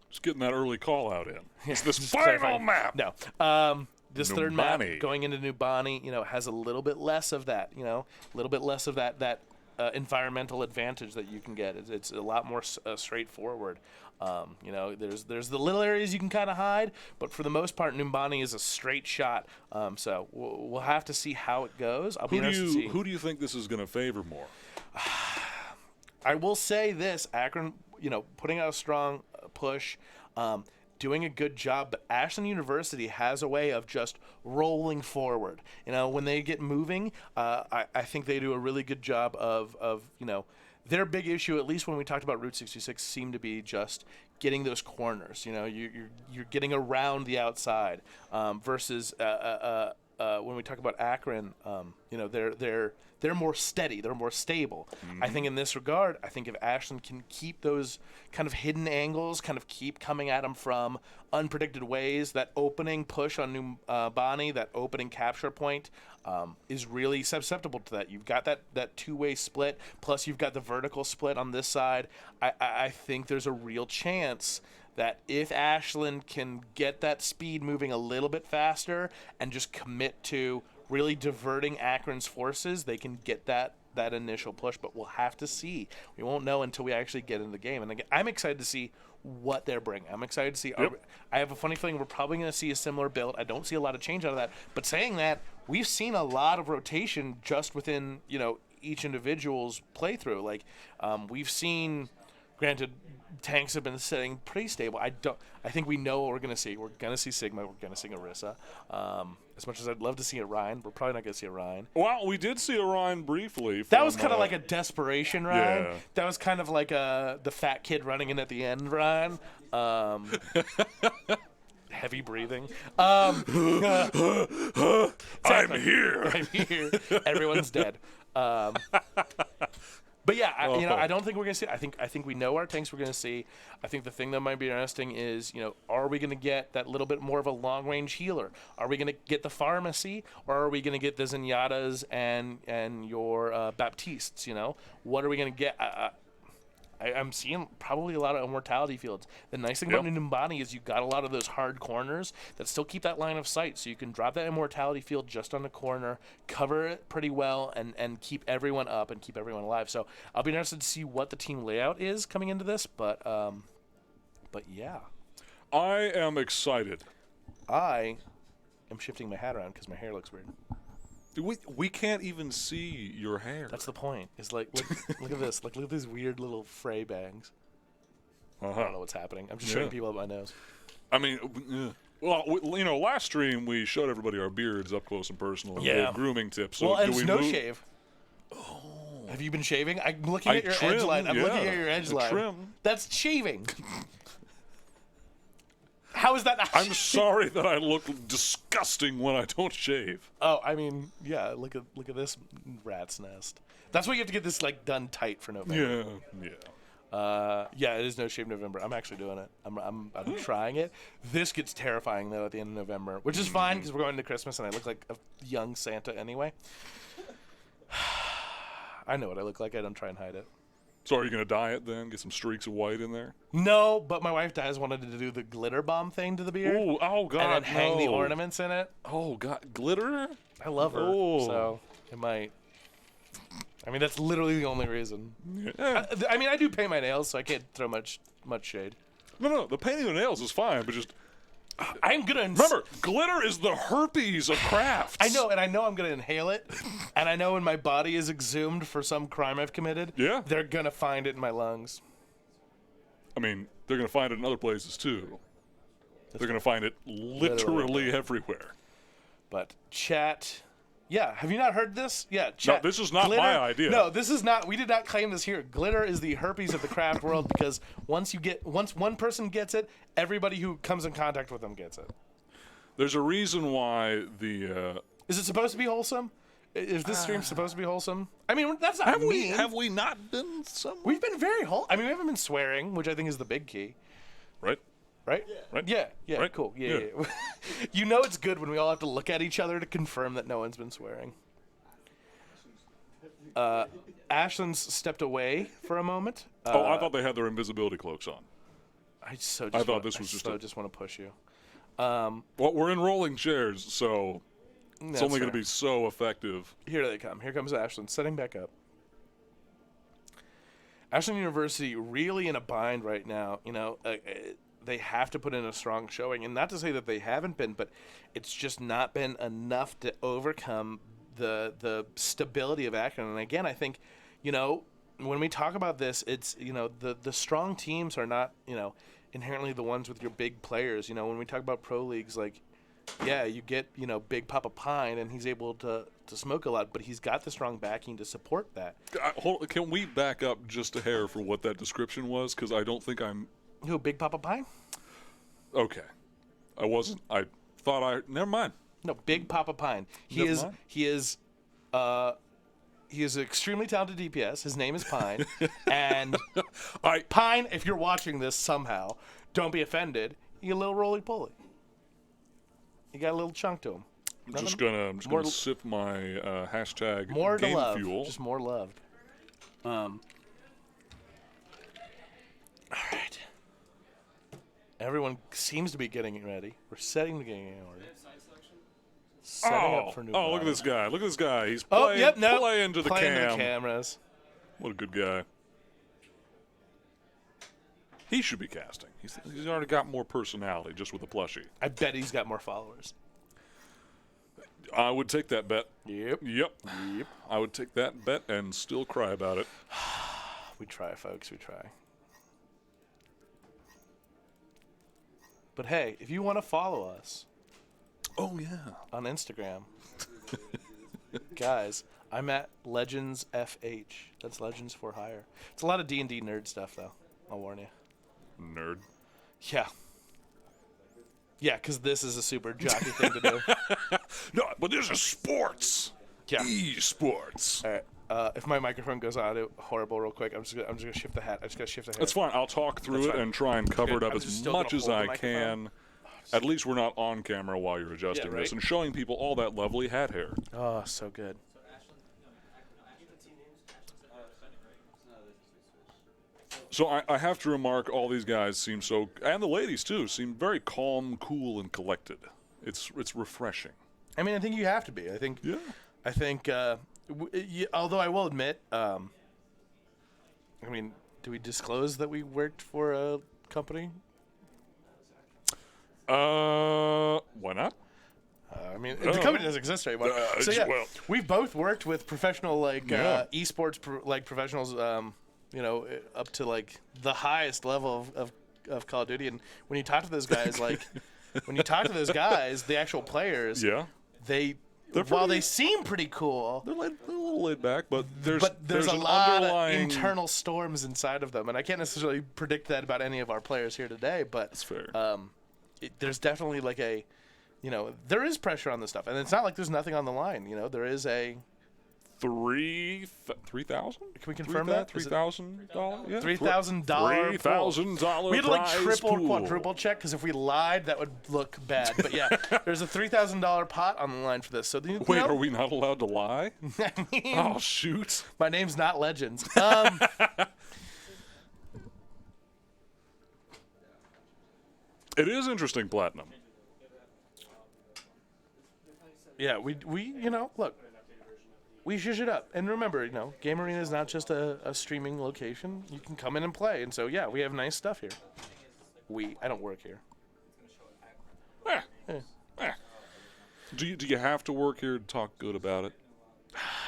Just getting that early call out in. It's this Just final clarifying. map. No. This third map Numbani. going into Numbani, has a little bit less of that, a little bit less of that environmental advantage that you can get. It's a lot more straightforward. There's the little areas you can kind of hide, but for the most part, Numbani is a straight shot. So we'll have to see how it goes. I'll be interested to see. Who do you think this is going to favor more? I will say this: Akron, putting out a strong push. Doing a good job, but Ashland University has a way of just rolling forward. When they get moving, I think they do a really good job of their big issue, at least when we talked about Route 66, seemed to be just getting those corners. You're getting around the outside versus when we talk about Akron, they're more steady, they're more stable. I think in this regard, if Ashland can keep those kind of hidden angles, kind of keep coming at them from unpredicted ways, that opening push on Numbani, that opening capture point is really susceptible to that. You've got that two-way split, plus you've got the vertical split on this side. I think there's a real chance that if Ashland can get that speed moving a little bit faster and just commit to really diverting Akron's forces, they can get that initial push, but we'll have to see. We won't know until we actually get into the game. And again, I'm excited to see what they're bringing. I'm excited to see. Yep. I have a funny feeling we're probably going to see a similar build. I don't see a lot of change out of that. But saying that, we've seen a lot of rotation just within each individual's playthrough. Like we've seen, granted, tanks have been sitting pretty stable. I think we know what we're going to see. We're going to see Sigma. We're going to see Orisa. As much as I'd love to see Orion, we're probably not going to see Orion. Well, we did see Orion briefly. That was kind of like a desperation Ryan. Yeah. That was kind of like the fat kid running in at the end Ryan. Heavy breathing. I'm here. I'm here. Everyone's dead. But yeah, I don't think we're gonna see. I think we know our tanks we're gonna see. I think the thing that might be interesting is, are we gonna get that little bit more of a long range healer? Are we gonna get the pharmacy, or are we gonna get the Zenyatas and your Baptistes? What are we gonna get? I'm seeing probably a lot of immortality fields. The nice thing about Numbani is you've got a lot of those hard corners that still keep that line of sight, so you can drop that immortality field just on the corner, cover it pretty well, and keep everyone up and keep everyone alive. So I'll be interested to see what the team layout is coming into this, but yeah. I am excited. I am shifting my hat around because my hair looks weird. We can't even see your hair. That's the point. It's like, look at this. Look at these weird little fray bangs. I don't know what's happening. I'm just showing people up my nose. I mean, well, last stream we showed everybody our beards up close and personal. And gave grooming tips. So and do we no move? shave. Oh. Have you been shaving? I'm looking at your trim, edge line. I'm looking at your edge line. Trim. That's shaving. How is that not I'm sorry that I look disgusting when I don't shave. Oh, I mean, yeah, look at this rat's nest. That's why you have to get this done tight for November. Yeah. It is No Shave November. I'm actually doing it. I'm trying it. This gets terrifying though at the end of November, which is fine because we're going into Christmas and I look like a young Santa anyway. I know what I look like. I don't try and hide it. So are you going to dye it then? Get some streaks of white in there? No, but my wife has wanted to do the glitter bomb thing to the beard. Ooh, oh, God, and then hang the no. ornaments in it. Oh, God. Glitter? I love her, Oh. so it might. I mean, that's literally the only reason. Yeah. I mean, I do paint my nails, so I can't throw much shade. No, the painting of the nails is fine, but just... I'm gonna Remember, glitter is the herpes of crafts. I know, and I know I'm gonna inhale it, and I know when my body is exhumed for some crime I've committed, Yeah. they're gonna find it in my lungs. I mean, they're going to find it in other places, too. They're going to find it literally everywhere. But chat, yeah, have you not heard this? Yeah, chat. No, this is not glitter, my idea. No, this is not. We did not claim this here. Glitter is the herpes of the craft world because once one person gets it, everybody who comes in contact with them gets it. There's a reason why the... Is it supposed to be wholesome? Is this stream supposed to be wholesome? I mean, that's not mean. Have we not been somewhat? We've been very wholesome. I mean, we haven't been swearing, which I think is the big key. Right? Right? Right? Yeah, Right? cool. Yeah. Yeah. You know it's good when we all have to look at each other to confirm that no one's been swearing. Ashland's stepped away for a moment. I thought they had their invisibility cloaks on. I thought just want to push you. Well, we're in rolling chairs, so it's only going to be so effective. Here they come. Here comes Ashland, setting back up. Ashland University really in a bind right now. You know, they have to put in a strong showing, and not to say that they haven't been, but it's just not been enough to overcome the stability of Akron. And again, I think, you know, when we talk about this, it's, you know, the strong teams are not, you know, inherently the ones with your big players. You know, when we talk about pro leagues, like, yeah, you get, you know, Big Papa Pine, and he's able to smoke a lot, but he's got the strong backing to support that. Can we back up just a hair for what that description was? Because I don't think I'm... Who, Big Papa Pine? Okay. I wasn't... I thought I... Never mind. No, Big Papa Pine. He is an extremely talented DPS. His name is Pine. And Pine, if you're watching this somehow, don't be offended. You a little roly-poly. You got a little chunk to him. I'm just gonna sip my hashtag more game to love. fuel. Just more loved. All right. Everyone seems to be getting ready. We're setting the game in order. Setting up for new look at this guy. Look at this guy. He's playing playing to the playing cam. to the cameras. What a good guy. He should be casting. He's already got more personality just with a plushie. I bet he's got more followers. I would take that bet. Yep. I would take that bet and still cry about it. We try, folks. We try. But hey, if you want to follow us, oh yeah, on Instagram, guys, I'm at Legends FH. That's Legends for Hire. It's a lot of D&D nerd stuff, though. I'll warn you. Nerd. Yeah. Yeah, because this is a super jockey thing to do. No, but this is sports. Yeah. E-sports. All right. If my microphone goes out horrible real quick, I'm just gonna shift the hat. I just gotta shift the hat. That's fine. I'll talk through it and try and cover it up as much as I can. At least we're not on camera while you're adjusting this and showing people all that lovely hat hair. Oh, so good. So I have to remark, all these guys seem so, and the ladies too, seem very calm, cool, and collected. It's refreshing. I mean, I think you have to be. I think. Yeah. I think. Although I will admit, I mean, do we disclose that we worked for a company? Why not? I mean, the company doesn't exist anymore. So yeah, we've both worked with professional esports professionals. You know, up to like the highest level of Call of Duty. And when you talk to those guys, the actual players, while they seem pretty cool, they're a little laid back, but there's a an lot underlying of internal storms inside of them. And I can't necessarily predict that about any of our players here today, but that's fair. There's definitely like there is pressure on this stuff, and it's not like there's nothing on the line. You know, there is a 3,000? Can we confirm that? $3,000? Yeah. $3,000. $3,000. We had to like triple, pool. quadruple check because if we lied, that would look bad. But yeah, there's a $3,000 pot on the line for this. So wait, are we not allowed to lie? I mean, oh shoot! My name's not Legends. It is interesting, Platinum. Yeah, we you know, look, we zhuzh it up. And remember, you know, Game Arena is not just a streaming location. You can come in and play. And so, yeah, we have nice stuff here. I don't work here. Do you have to work here to talk good about it?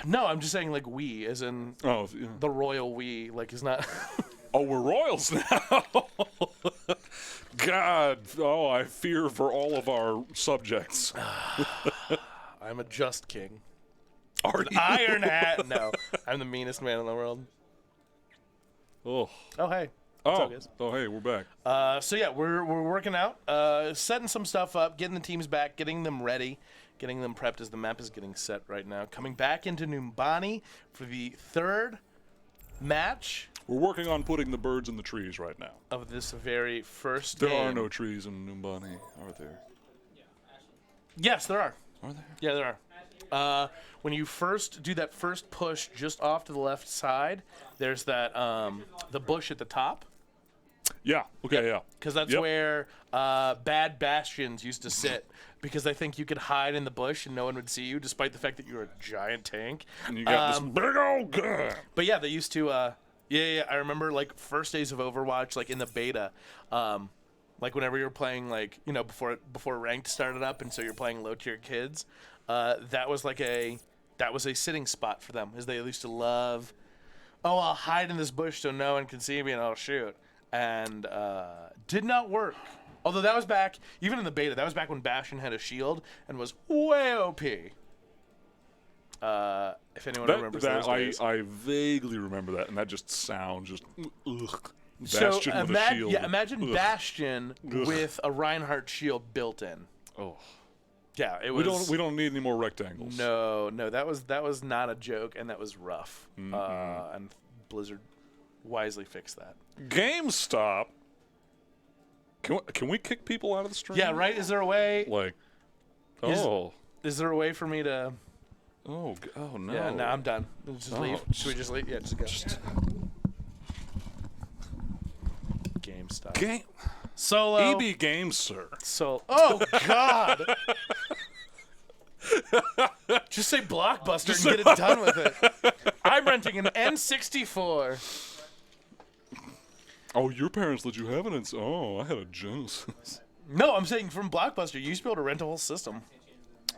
No, I'm just saying, like, we, as in Oh, yeah. the royal we, like, is not... Oh, we're royals now. God, oh, I fear for all of our subjects. I'm a just king. Are you? Iron hat. No, I'm the meanest man in the world. Oh, Oh, hey. What's up, guys? Hey, we're back. So yeah, we're working out, setting some stuff up, getting the teams back, getting them ready, getting them prepped as the map is getting set right now. Coming back into Numbani for the third match We're working on putting the birds in the trees right now. of this very first There game. are no trees in Numbani, are there? Yes, there are. Are there? Yeah, there are. When you first do that first push just off to the left side, there's that the bush at the top. Yeah. Okay. Yeah. Because that's Yep. where bad bastions used to sit. Because I think you could hide in the bush and no one would see you, despite the fact that you're a giant tank. And you got this big old gun. But yeah, they used to. Yeah. I remember like first days of Overwatch, like in the beta, like whenever you were playing, like before ranked started up, and so you're playing low tier kids. That was a sitting spot for them, as they used to love. Oh, I'll hide in this bush so no one can see me and I'll shoot. And did not work. Although that was back, even in the beta, that was back when Bastion had a shield and was way OP. If anyone remembers those days. I vaguely remember that, and that just sounds just ugh. So Bastion with a shield. yeah, imagine Ugh. Bastion Ugh. with a Reinhardt shield built in. Oh, Yeah, it was. we don't need any more rectangles. No, that was not a joke, and that was rough. And Blizzard wisely fixed that. GameStop. Can we kick people out of the stream? Yeah, right. Is there a way? Like, Is there a way for me to? oh no. Yeah, no, I'm done. Just leave. Should we just leave? Yeah, just go. GameStop. Game. Solo. EB Games, sir. Oh God. Just say Blockbuster and get it done with it. I'm renting an N64. Oh, your parents let you have it. Oh, I had a Genesis. No, I'm saying from Blockbuster, you used to be able to rent a whole system.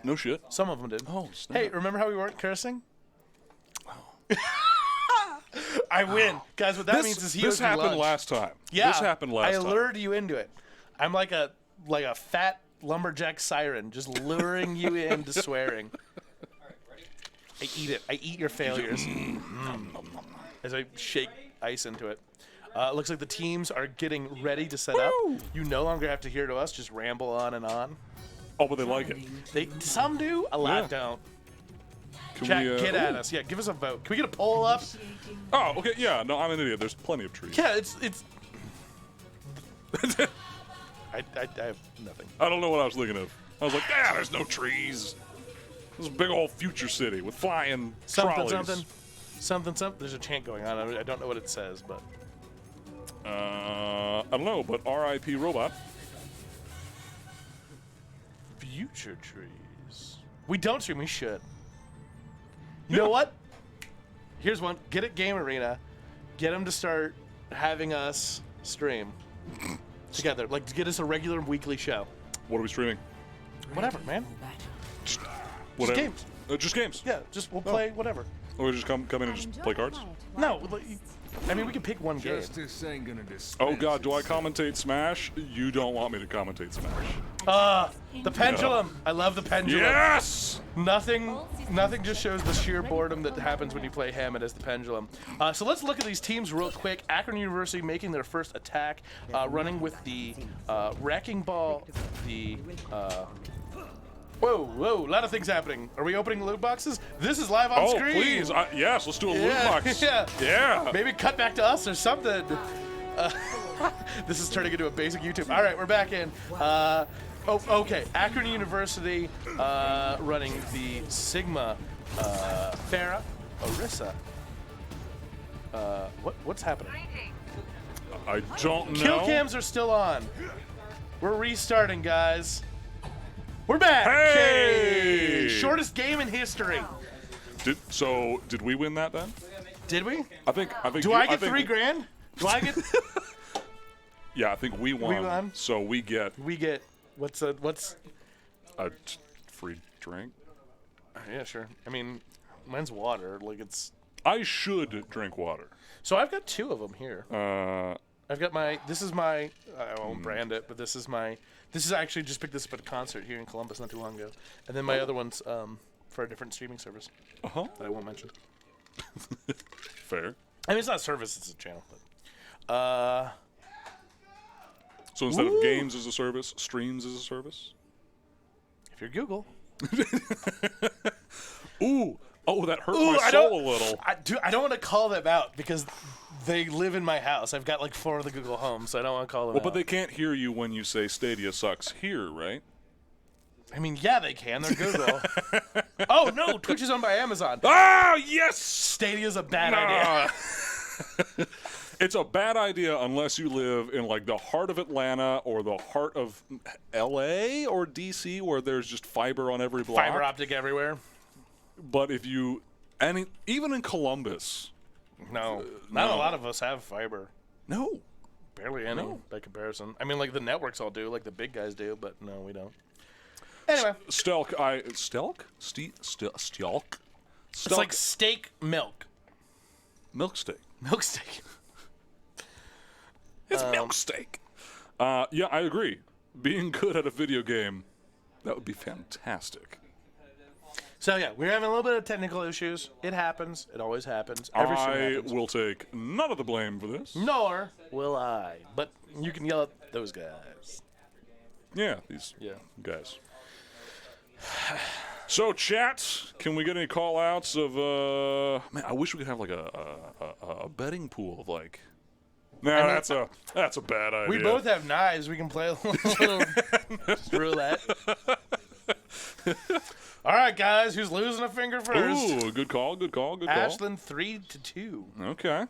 No shit. Some of them did. Oh, snap. Hey, remember how we weren't cursing? I win. Guys, what that means is he this owes me happened lunch. last time. Yeah, This happened last I time. lured you into it. I'm like a fat lumberjack siren, just luring you into swearing. I eat it. I eat your failures. As I shake ice into it. Looks like the teams are getting ready to set up. You no longer have to hear to us just ramble on and on. Oh, but they like it. Some do, a lot Yeah. don't. Can Chat, we, get at us. Yeah, give us a vote. Can we get a poll up? Oh, okay. Yeah. No, I'm an idiot. There's plenty of trees. Yeah, it's. I have nothing. I don't know what I was thinking of. I was like, there's no trees. This is a big old future city with flying trolleys. Something. There's a chant going on. I don't know what it says, but. I don't know, but R.I.P. Robot. Future trees. We don't stream. We should. You know what? Here's one. Get at Game Arena. Get them to start having us stream together. Like, to get us a regular weekly show. What are we streaming? Whatever, man. Whatever. games. Just games. Yeah, we'll play whatever. Or we just come in and just play cards? No, I mean, we can pick one game. Justice ain't gonna dispense Oh god, do I itself. commentate Smash? You don't want me to commentate Smash. The pendulum. I love the pendulum. Yes! Nothing just shows the sheer boredom that happens when you play Hammond as the pendulum. So let's look at these teams real quick. Akron University making their first attack, running with the wrecking ball. Whoa, a lot of things happening. Are we opening loot boxes? This is live on screen. Please. Yes, let's do a loot box. Yeah. Yeah. Maybe cut back to us or something. This is turning into a basic YouTube. All right, we're back in. Okay. Akron University running the Sigma Farah Orisa. What's happening? I don't know. Kill cams are still on. We're restarting, guys. We're back. Hey! Shortest game in history. Did we win that then? Did we? I think. Do I get $3,000? Do I get? Yeah, I think we won. We won? So we get what's a free drink. Yeah, sure. I mean, mine's water. Like it's. I should drink water. So I've got 2 of them here. I've got my. This is my. I won't Hmm. brand it, but this is my. This is actually just picked this up at a concert here in Columbus not too long ago, and then my other one's for a different streaming service Uh-huh. that I won't mention. Fair. I mean, it's not a service; it's a channel. But, So instead Ooh. of games as a service, streams as a service? if you're Google, Ooh. Oh, that hurt Ooh, my I soul don't- a little. I don't want to call them out because they live in my house. I've got like 4 of the Google Homes, so I don't want to call them Well, out. but they can't hear you when you say Stadia sucks here, right? I mean, yeah, they can. They're Google. Oh no, Twitch is owned by Amazon. Ah, yes! Stadia's a bad idea. Nah. It's a bad idea unless you live in like the heart of Atlanta or the heart of LA or DC where there's just fiber on every block. Fiber optic everywhere. But if you, and even in Columbus, No, not a no. lot of us have fiber. no. Barely any No. by comparison. I mean, like the networks all do, like the big guys do, but no, we don't. Anyway, Stelk, Stelk? it's like steak milk. milk steak. Milk steak. It's milk steak. Yeah, I agree. Being good at a video game, that would be fantastic. So yeah, we're having a little bit of technical issues. It happens. It always happens. Every stream I happens. will take none of the blame for this. Nor will I. But you can yell at those guys. Yeah, these Yeah. guys. So, chat, can we get any call outs of, man, I wish we could have like a betting pool of like, no, mean, that's a bad idea. We both have knives. We can play a little roulette. All right, guys. Who's losing a finger first? Ooh, good call. Ashland 3-2. Okay.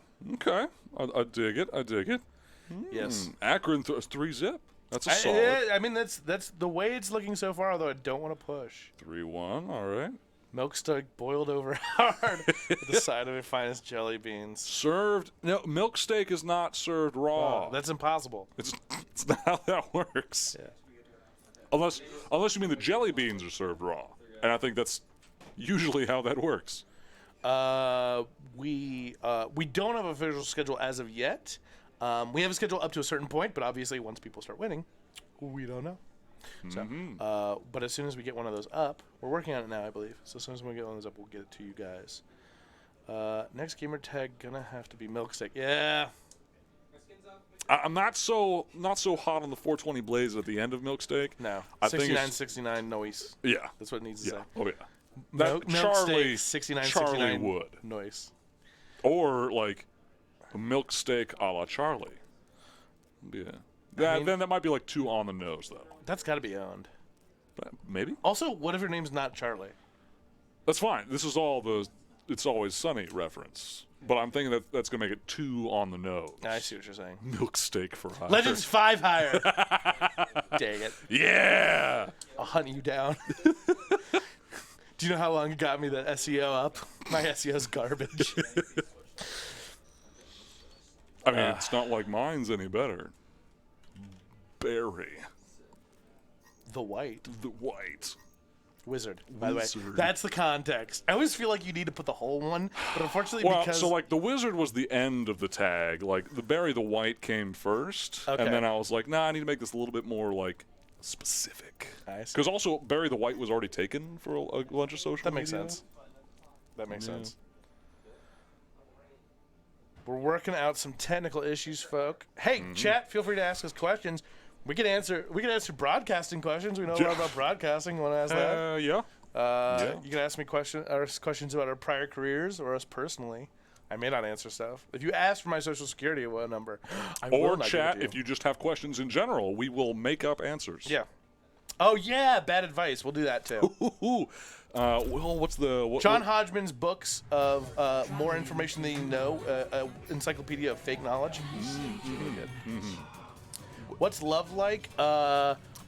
I dig it. Yes. Akron 3-zip. That's a solid. Yeah, I mean that's the way it's looking so far. Although I don't want to push. 3-1, all right. Milk steak boiled over hard with the side of your finest jelly beans. Served, no, milk steak is not served raw. Oh, that's impossible. It's not how that works. Yeah. Unless you mean the jelly beans are served raw. And I think that's usually how that works. We don't have an official schedule as of yet. We have a schedule up to a certain point, but obviously once people start winning, we don't know. So, but as soon as we get one of those up, we're working on it now, I believe. So as soon as we get one of those up, we'll get it to you guys. Next gamer tag gonna have to be milksteak. Yeah. I'm not so hot on the 420 blaze at the end of milk steak. No. I think 69 noise. Yeah. That's what it needs to say. Oh yeah. Milk Charlie, steak 69 Charlie 69 would. noise. Or like a milk steak a la Charlie. Yeah. Then that might be like 2 on the nose though. That's got to be owned. But maybe. Also, what if your name's not Charlie? That's fine. This is all the It's Always Sunny reference. But I'm thinking that's going to make it 2 on the nose. I see what you're saying. Milk steak for hire. Legends 5 higher. Dang it. Yeah! I'll hunt you down. Do you know how long it got me that SEO up? My SEO's garbage. I mean, it's not like mine's any better. Barry. The White. The White. Wizard, by the way. Wizard. That's the context. I always feel like you need to put the whole one, but unfortunately Well, because... so like the Wizard was the end of the tag. Like the Barry the White came first. Okay. And then I was like, nah, I need to make this a little bit more like specific. I see. Because also Barry the White was already taken for a bunch of social That makes media. sense. That makes sense. We're working out some technical issues, folk. Hey, chat, feel free to ask us questions. We can answer broadcasting questions. We know a lot about broadcasting. You want to ask that? Yeah. You can ask me questions about our prior careers or us personally. I may not answer stuff. If you ask for my social security number, I will Or not chat, give it to if you just have questions in general, we will make up answers. Yeah. Oh yeah, bad advice. We'll do that too. Well, what's the... John Hodgman's books of More Information Than You Know, Encyclopedia of Fake Knowledge. Really good. What's love like?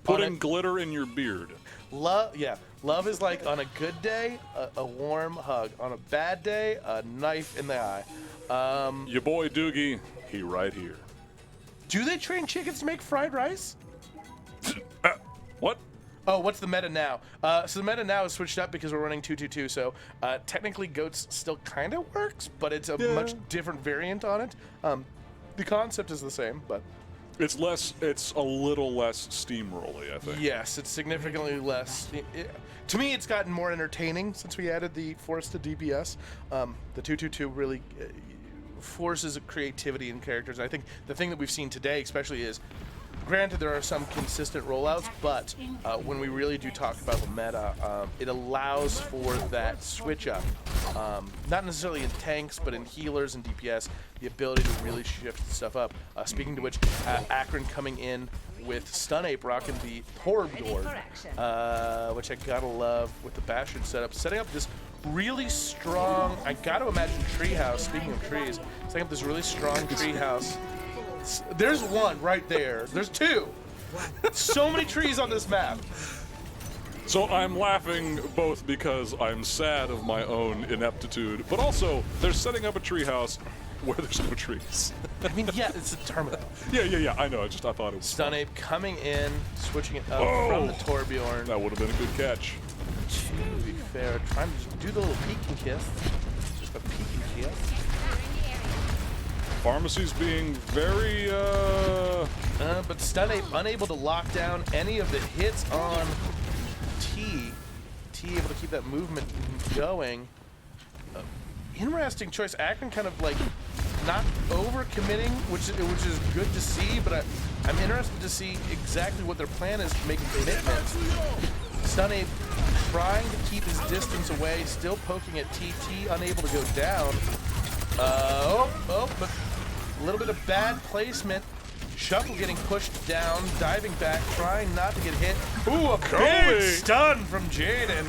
Putting glitter in your beard. Love, yeah. Love is like on a good day, a warm hug. On a bad day, a knife in the eye. Your boy Doogie, he right here. Do they train chickens to make fried rice? What? Oh, what's the meta now? So the meta now is switched up because we're running 2-2-2. So technically, goats still kind of works, but it's a much different variant on it. The concept is the same, but It's a little less steamrolly, I think. yes, it's significantly less. To me, it's gotten more entertaining since we added the forested DPS. The 2-2-2 really forces creativity in characters. And I think the thing that we've seen today, especially, is granted there are some consistent rollouts, but when we really do talk about the meta, it allows for that switch up. Not necessarily in tanks, but in healers and DPS, the ability to really shift stuff up. Speaking to which, Akron coming in with Stun Ape rocking the Torb Lord, which I gotta love with the Bastion setup. Setting up this really strong, I gotta imagine treehouse, speaking of trees, setting up this really strong treehouse. There's one right there. There's two. So many trees on this map. So I'm laughing both because I'm sad of my own ineptitude, but also they're setting up a treehouse where there's no trees. I mean, yeah, it's a terminal. Yeah, I know. I thought it was Stun Ape coming in, switching it up from the Torbjorn. That would have been a good catch. To be fair, trying to just do the little peek and kiss. Just a peek and kiss. Pharmacy's being very, but Stun Ape unable to lock down any of the hits on T. T able to keep that movement going. Interesting choice. Akron kind of like not overcommitting, which is good to see, but I'm interested to see exactly what their plan is to make commitments. Stun Ape trying to keep his distance away, still poking at T. T unable to go down. But a little bit of bad placement. Shuffle getting pushed down, diving back, trying not to get hit. Ooh, a big stun from Jaden.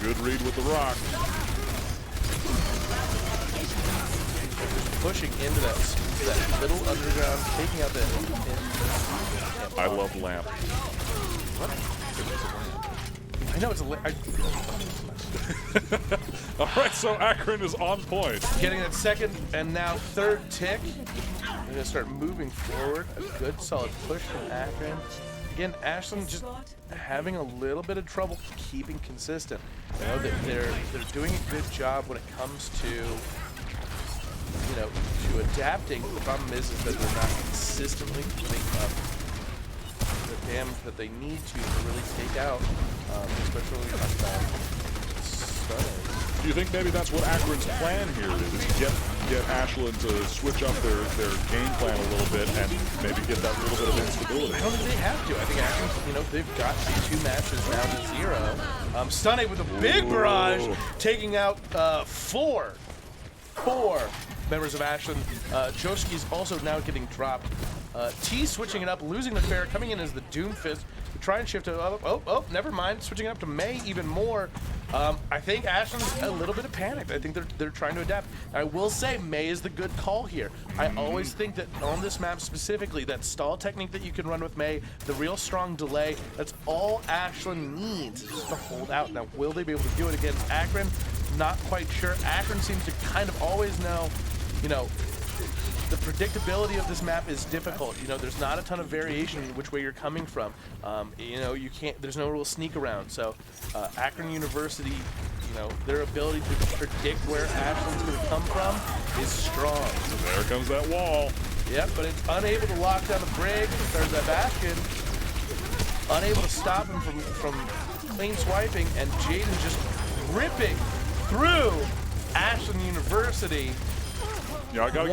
Good read with the rock. Pushing into that little underground, taking out that. I love lamp. I know it's a. All right, so Akron is on point. Getting that second and now third tick. They're gonna start moving forward. A good solid push from Akron. Again, Ashland just having a little bit of trouble keeping consistent. You know that they're doing a good job when it comes to to adapting. The problem is that they're not consistently putting up the damage that they need to really take out, especially when we talk about Stun. Do you think maybe that's what Akron's plan here is get Ashland to switch up their game plan a little bit and maybe get that little bit of instability? I don't think they have to. I think Akron, they've got 2 matches now to 0. Stun Ape with a big barrage, taking out 4 members of Ashland. Joski's also now getting dropped. T switching it up, losing the fair, coming in as the Doomfist. Try and shift it up. Oh, never mind. Switching it up to May even more. I think Ashland's a little bit of panicked. I think they're trying to adapt. I will say May is the good call here. I always think that on this map specifically, that stall technique that you can run with May, the real strong delay, that's all Ashland needs just to hold out. Now, will they be able to do it against Akron? Not quite sure. Akron seems to kind of always know, the predictability of this map is difficult. There's not a ton of variation in which way you're coming from. You can't. There's no real sneak around. So, Akron University, their ability to predict where Ashland's going to come from is strong. So there comes that wall. Yep, but it's unable to lock down the brig. There's that Bastion. Unable to stop him from clean swiping, and Jaden just ripping through Ashland University. Yeah, I gotta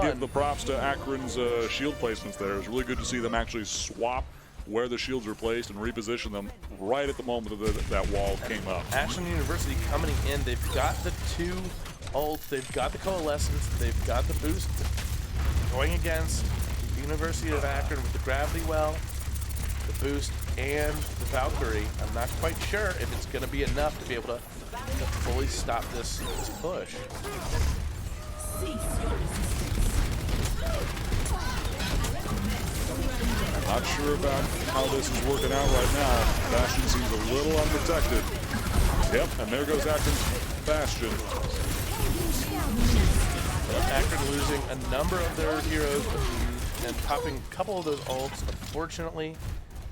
give the props to Akron's shield placements there. It's really good to see them actually swap where the shields were placed and reposition them right at the moment that wall came up. Ashland University coming in, they've got the 2 ults, they've got the Coalescence, they've got the boost. Going against the University of Akron with the Gravity Well, the boost, and the Valkyrie. I'm not quite sure if it's going to be enough to be able to fully stop this push. Not sure about how this is working out right now. Bastion seems a little unprotected. Yep, and there goes Akron's Bastion. Akron losing a number of their heroes and popping a couple of those ults. Unfortunately,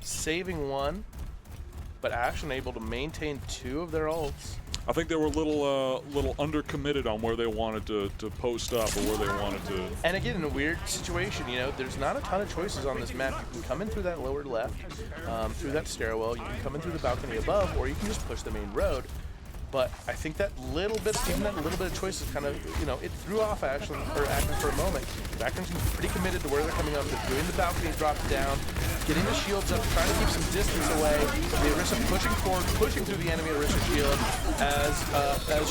saving one, but Ashland able to maintain 2 of their ults. I think they were a little undercommitted on where they wanted to post up or where they wanted to. And again, in a weird situation, you know, there's not a ton of choices on this map. You can come in through that lower left, through that stairwell. You can come in through the balcony above, or you can just push the main road. But I think that little bit, even that little bit of choice is kind of, you know, it threw off Akron for a moment. Akron's pretty committed to where they're coming up. They're doing the balcony drop down, getting the shields up, trying to keep some distance away. The Orisa pushing forward, pushing through the enemy Orisa shield as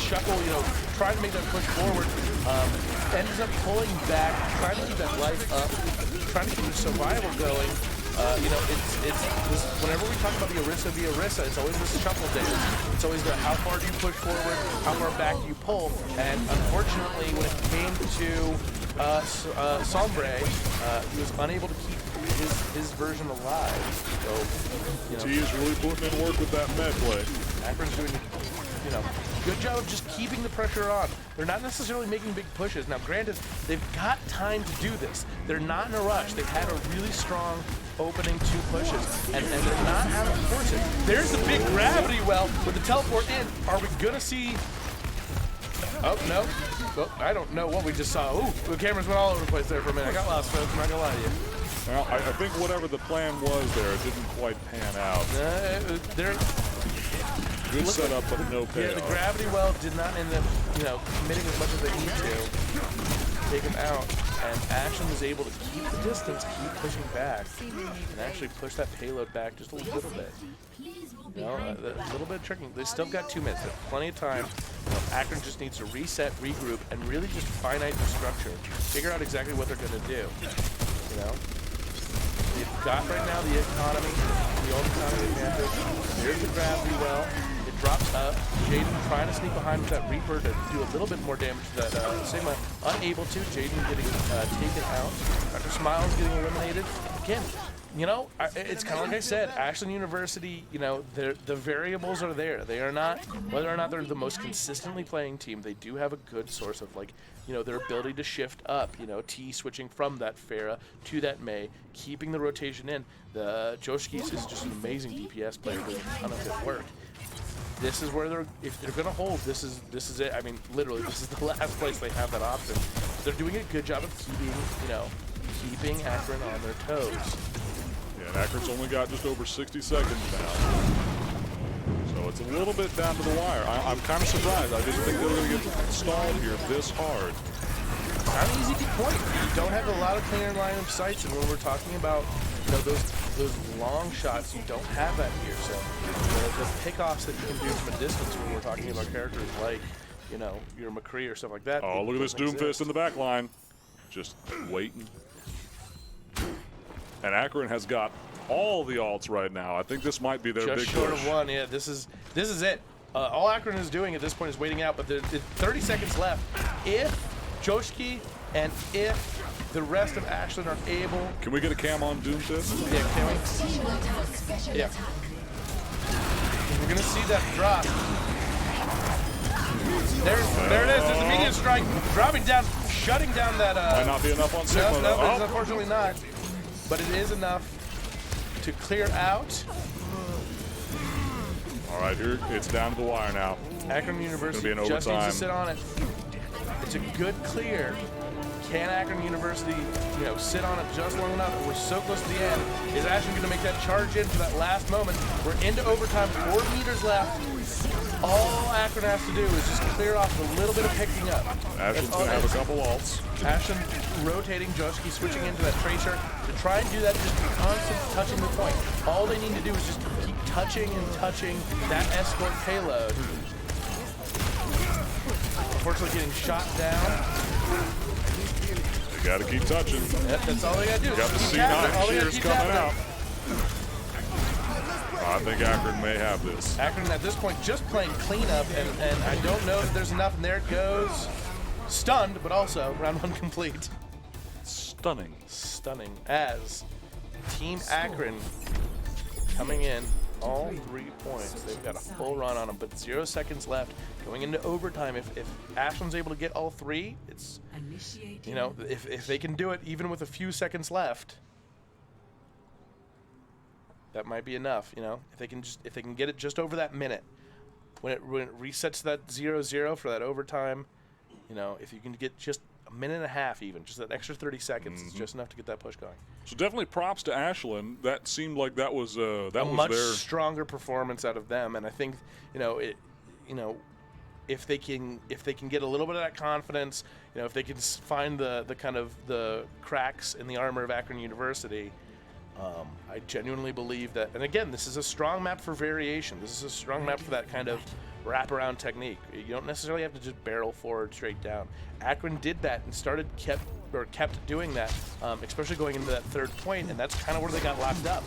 Shuckle, you know, trying to make that push forward, ends up pulling back, trying to keep that life up, trying to keep the survival going. You know, it's whenever we talk about the Orisa, it's always this shuffle dance. It's always the how far do you push forward, how far back do you pull. And unfortunately, when it came to Sombre, he was unable to keep his version alive. So, you know, T is really putting in work with that med play. Akron's doing, you know, good job of just keeping the pressure on. They're not necessarily making big pushes. Now, granted, they've got time to do this. They're not in a rush. They've had a really strong opening 2 pushes, and they're not having to force it. There's the big gravity well with the teleport in. Are we gonna see? Oh no! Well, I don't know what we just saw. Ooh, the cameras went all over the place there for a minute. I got lost, folks. I'm not gonna lie to you. Now, I think whatever the plan was there, it didn't quite pan out. Good setup, but no payoff. Yeah, the gravity well did not end up, you know, committing as much as they need to take him out. And Ashland was able to keep the distance, keep pushing back, and actually push that payload back just a little bit. You know, a little bit of tricking. They still got 2 minutes. There's plenty of time. You know, Akron just needs to reset, regroup, and really just finite the structure. Figure out exactly what they're going to do. You know? They've got right now the economy, the old economy advantage. There's the gravity well. It drops up. Jaden trying to sneak behind with that Reaper to do a little bit more damage to that Sigma. Unable to. Jaden getting taken out. Dr. Smiles getting eliminated. Again, you know, it's kind of like I said, Ashland University, you know, the variables are there. They are not, whether or not they're the most consistently playing team, they do have a good source of, like, you know, their ability to shift up, you know, T switching from that Pharah to that Mei, keeping the rotation in. The Joshkis is just an amazing DPS player doing a ton of good work. This is where if they're gonna hold, this is it. I mean, literally, this is the last place they have that option. They're doing a good job of keeping, you know, keeping Akron on their toes. Yeah, and Akron's only got just over 60 seconds now. So it's a little bit down to the wire. I'm kind of surprised. I didn't think they were going to get stalled here this hard. Not an easy point. You don't have a lot of clear line of sights, and when we're talking about, you know, those long shots, you don't have that here. So the pickoffs that you can do from a distance when we're talking about characters like, you know, your McCree or stuff like that. Oh, look at this Doomfist in the back line. Just waiting. And Akron has got all the alts right now. I think this might be their big push. Just short of one, yeah. This is it. All Akron is doing at this point is waiting out, but there's 30 seconds left. If Joshki and if the rest of Ashland are able... Can we get a cam on Doomfist? Yeah, can we? Yeah. We're going to see that drop. There it is. There's a medium strike. Dropping down, shutting down that... Might not be enough on Sigma, no, though. it's unfortunately not. But it is enough to clear out. All right, here it's down to the wire now. Akron University be just needs to sit on it. It's a good clear. Can Akron University, you know, sit on it just long enough? We're so close to the end. Is Ashland going to make that charge in for that last moment? We're into overtime, 4 meters left. All Akron has to do is just clear off a little bit of picking up. Ashland's going to have a couple alts. Ashland rotating, Joshki switching into that Tracer. To try and do that, just constant touching the point. All they need to do is just keep touching and touching that escort payload. Unfortunately, getting shot down. They got to keep touching. That's all they got to do. Got the C9 cheers coming out. I think Akron may have this. Akron at this point just playing cleanup, and I don't know if there's enough, and there it goes. Stunned, but also round 1 complete. Stunning. Stunning as Team Akron coming in, all 3 points. They've got a full run on them, but 0 seconds left. Going into overtime, if Ashland's able to get all 3, it's, you know, if they can do it even with a few seconds left, that might be enough. You know, if they can get it just over that minute, when it resets to that 0-0 for that overtime, you know, if you can get just a minute and a half, even just that extra 30 seconds, it's just enough to get that push going. So definitely props to Ashland. That seemed like that was a much stronger performance out of them, and I think, you know, if they can get a little bit of that confidence, you know, if they can find the kind of the cracks in the armor of Akron University, I genuinely believe that. And again, this is a strong map for variation. This is a strong map for that kind of wraparound technique. You don't necessarily have to just barrel forward straight down. Akron did that and kept doing that, especially going into that 3rd point, and that's kind of where they got locked up.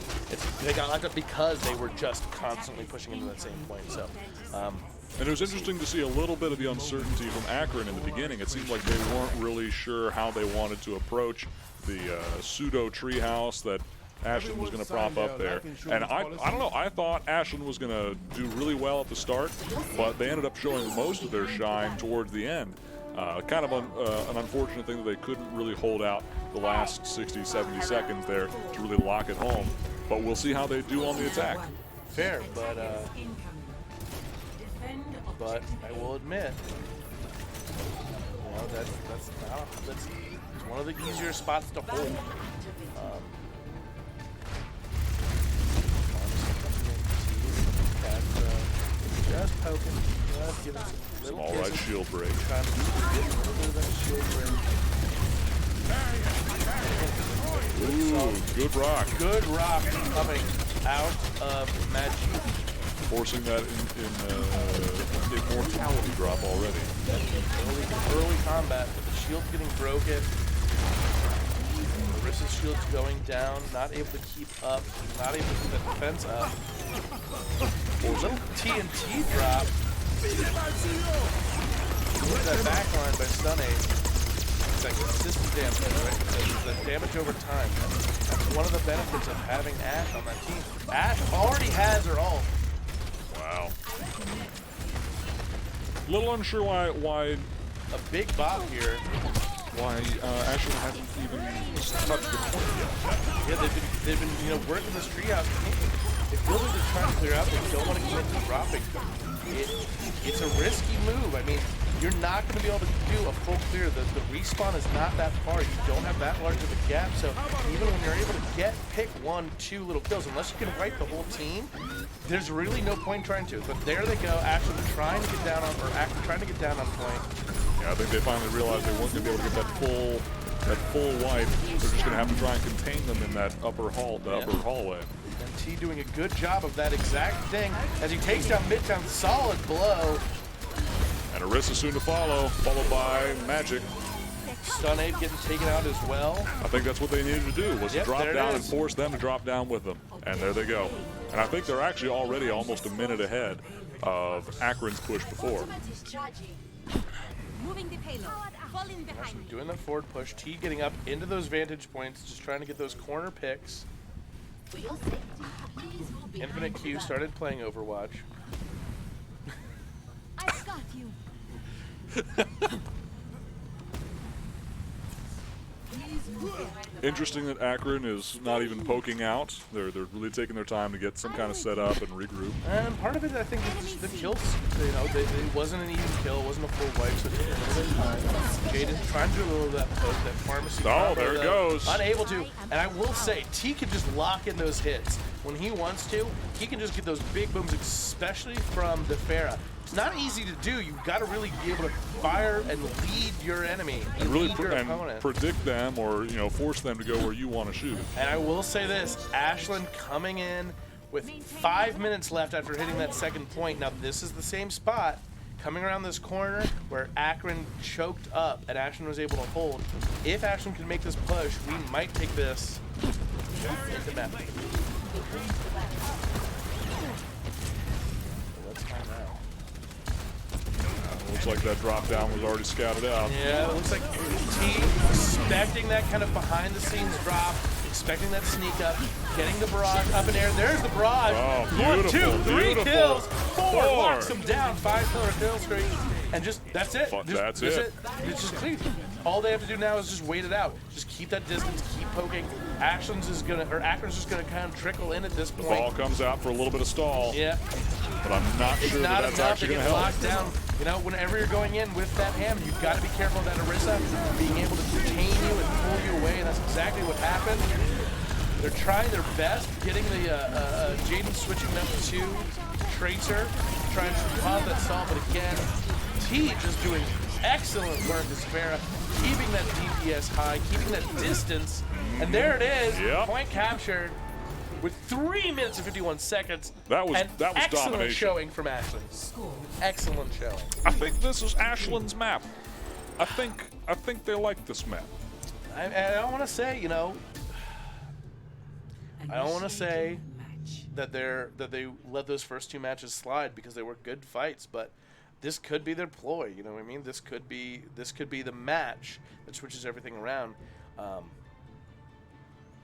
They got locked up because they were just constantly pushing into that same point. So. And it was interesting to see a little bit of the uncertainty from Akron in the beginning. It seemed like they weren't really sure how they wanted to approach the pseudo treehouse that Ashland was going to prop up there. And I don't know, I thought Ashland was going to do really well at the start, but they ended up showing most of their shine towards the end. Kind of an unfortunate thing that they couldn't really hold out the last 60, 70 seconds there to really lock it home. But we'll see how they do on the attack. Fair, but I will admit, you know, that's one of the easier spots to hold. Just poking, just giving some All right, shield break. Trying to get a little bit of that shield break. Ooh, good rock. Good rock coming out of Magic. Forcing that in immortality drop already. Early combat, but the shield's getting broken. Marissa's shield's going down, not able to keep up, not able to keep that defense up. A little TNT drop. With that backline by Stun Aid. It's like consistent damage, right? It's the damage over time. That's one of the benefits of having Ash on that team. Ash already has her ult. Wow. A little unsure why a big bop here. Why Ashland hasn't even touched the point yet. Yeah, they've been you know, working this treehouse. If buildings are trying to clear out, they don't want to commit to dropping. It's a risky move. I mean, you're not going to be able to do a full clear. The respawn is not that far. You don't have that large of a gap. So even when you're able to pick 1, 2 little kills, unless you can wipe the whole team, there's really no point trying to. But there they go, Ashland trying to get down on point. Yeah, I think they finally realized they weren't going to be able to get that full wipe. They're just going to have to try and contain them in that upper hallway. And T doing a good job of that exact thing as he takes down Midtown. Solid blow. And Arissa soon to follow, followed by Magic. Stun Aid getting taken out as well. I think that's what they needed to do, was to drop down and force them to drop down with them. And there they go. And I think they're actually already almost a minute ahead of Akron's push before. Moving the payload. Falling behind me. Doing the forward push. T getting up into those vantage points, just trying to get those corner picks. Infinite Q started playing Overwatch. I've got you. Interesting that Akron is not even poking out. They're really taking their time to get some kind of setup and regroup. And part of it, I think, is the kills. You know, it wasn't an even kill, it wasn't a full wipe, so it took a little bit of time. Jaden's trying to do a little of that poke, that pharmacy. Oh, there it goes. Unable to. And I will say, T can just lock in those hits. When he wants to, he can just get those big booms, especially from the Pharah. It's not easy to do. You've got to really be able to fire and lead your enemy, and really lead your opponent. Predict them, or force them to go where you want to shoot. And I will say this: Ashland coming in with 5 minutes left after hitting that second point. Now this is the same spot, coming around this corner where Akron choked up and Ashland was able to hold. If Ashland can make this push, we might take this into map. Looks like that drop down was already scouted out. Yeah, it looks like T expecting that kind of behind the scenes drop, expecting that sneak up, getting the barrage up in air. There's the barrage. Oh, 1, 2, beautiful, 3 beautiful. kills. 4 4. locks him down. 5-killer kill streak. And just, that's it. That's Just it. It's just clean. All they have to do now is just wait it out. Just keep that distance, keep poking. Akron's just gonna kind of trickle in at this point. Ball comes out for a little bit of stall. Yeah. But I'm not It's sure not that that's enough to actually going get to help. locked down. You know, whenever you're going in with that ham, you've got to be careful of that Orisa being able to contain you and pull you away, and that's exactly what happened. They're trying their best, getting the Jaden switching up to Tracer, trying to pause that stall, but again, T just doing excellent work as Farah, keeping that DPS high, keeping that distance, and there it is, Yep. point captured. With 3 minutes and 51 seconds. That was excellent domination. showing from Ashland. Excellent showing. I think this is Ashland's map. I think they like this map. I don't want to say, you know, I don't want to say that they let those first 2 matches slide because they were good fights, but this could be their ploy. You know what I mean? This could be the match that switches everything around.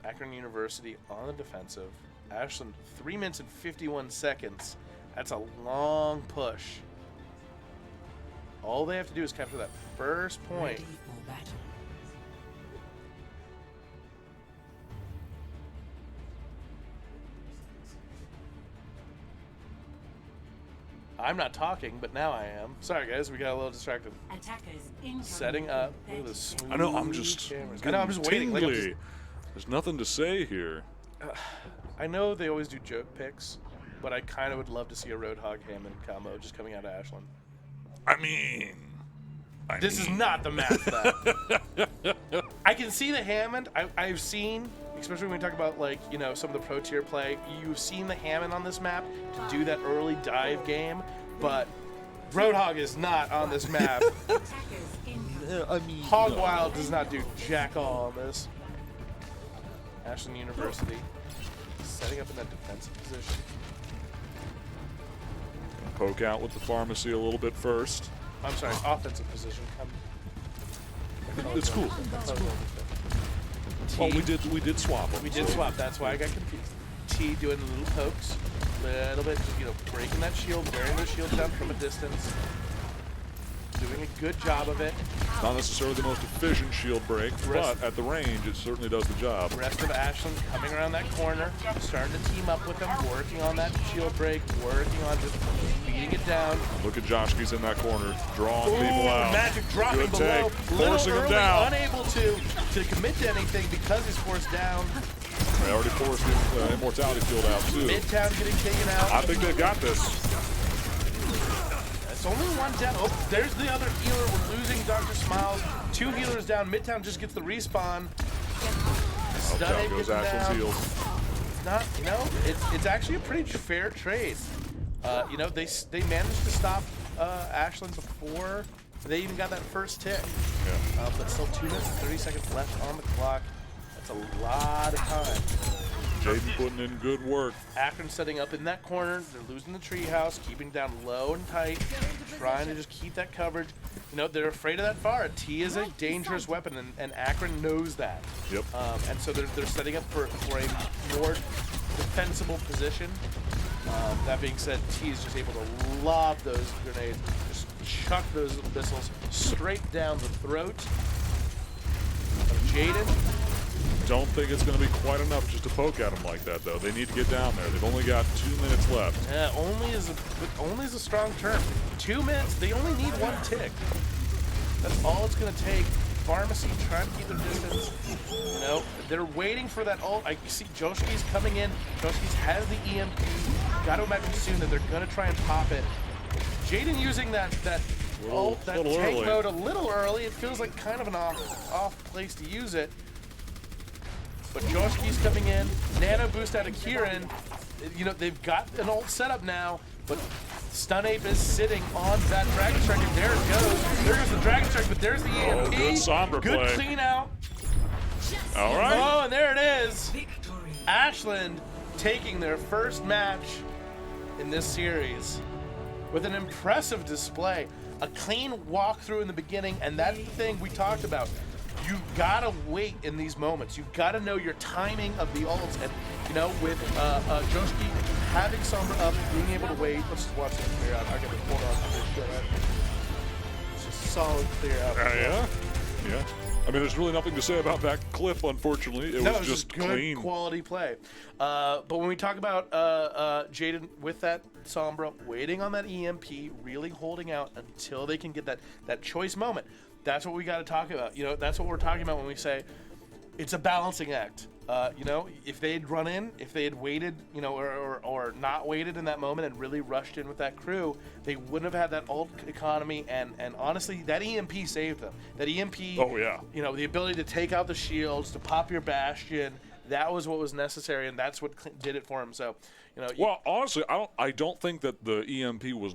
Akron University on the defensive. Ashland 3 minutes and 51 seconds. That's a long push. All they have to do is capture that first point. Ready for battle. I'm not talking, but now I am. Sorry guys, we got a little distracted. Setting up. Look at this smooth I know, I'm just cameras. I know, I'm just waiting. Like, I'm tingly. just- There's nothing to say here. I know they always do joke picks, but I kind of would love to see a Roadhog Hammond combo just coming out of Ashland. I mean, This is not the map for that. I can see the Hammond. I've seen, especially when we talk about, like, you know, some of the pro tier play, you've seen the Hammond on this map to do that early dive game, but Roadhog is not on this map. I mean, Hog Wild does not do jack all on this. Ashland University setting up in that defensive position. poke out with the pharmacy a little bit first. I'm sorry, offensive position. It's cool. Well, we did swap them. We did swap. That's why I got confused. T doing the little pokes, little bit, you know, breaking that shield, wearing the shield down from a distance, doing a good job of it. Not necessarily the most efficient shield break, but at the range, it certainly does the job. Rest of Ashland coming around that corner, starting to team up with them, working on that shield break, working on just beating it down. Look at Joshkis in that corner, drawing people Ooh, out. Magic dropping Good below, take. little Forcing him early, down. unable to commit to anything because he's forced down. They already forced the immortality field out too. Midtown getting taken out. I think they've got this. It's only one down. Oh, there's the other healer. We're losing Dr. Smiles. 2 healers down. Midtown just gets the respawn. Stun Down it, goes gets him Ashland's down. heals. It's not, you know, it's actually a pretty fair trade. You know, they managed to stop Ashland before they even got that first tick. Yeah. But still 2 minutes and 30 seconds left on the clock. That's a lot of time. Jaden putting in good work. Akron setting up in that corner. They're losing the treehouse, keeping down low and tight, trying to just keep that coverage. You know, they're afraid of that far. T is a dangerous weapon, and Akron knows that. Yep. And so they're setting up for a more defensible position. That being said, T is just able to lob those grenades, just chuck those missiles straight down the throat of Jaden. Don't think it's going to be quite enough just to poke at them like that, though. They need to get down there. They've only got 2 minutes left. Yeah, only is a strong term. 2 minutes. They only need 1 tick. That's all it's going to take. Pharmacy trying to keep their distance. You know, they're waiting for that ult. I see Joshki's coming in. Joshki's has the EMP. Got to imagine soon that they're going to try and pop it. Jaden using that ult, that little tank early. mode a little early. It feels like kind of an off place to use it. But Joshki's coming in, nano boost out of Kieran. You know, they've got an ult setup now, but Stun Ape is sitting on that Dragon Strike, and there it goes. There goes the Dragon Strike, but there's the EMP. good Sombra Good play. clean out. All right. Oh, and there it is. Ashland taking their first match in this series with an impressive display. A clean walkthrough in the beginning, and that's the thing we talked about. you gotta wait in these moments. You gotta know your timing of the ults, and you know, with Joski having Sombra up, being able to wait. Let's just watch this clear out. I gotta hold on to this shit. It's a solid clear out. Yeah. I mean, there's really nothing to say about that clip, unfortunately. It was just good clean. quality play. But when we talk about Jaden with that Sombra, waiting on that EMP, really holding out until they can get that choice moment, that's what we got to talk about. You know, that's what we're talking about when we say it's a balancing act. You know, if they had run in, if they had waited, you know, or not waited in that moment and really rushed in with that crew, they wouldn't have had that ult economy. And honestly, that EMP saved them. That EMP, oh yeah, you know, the ability to take out the shields, to pop your Bastion, that was what was necessary, and that's what did it for him. So, you know. Well, honestly, I don't think that the EMP was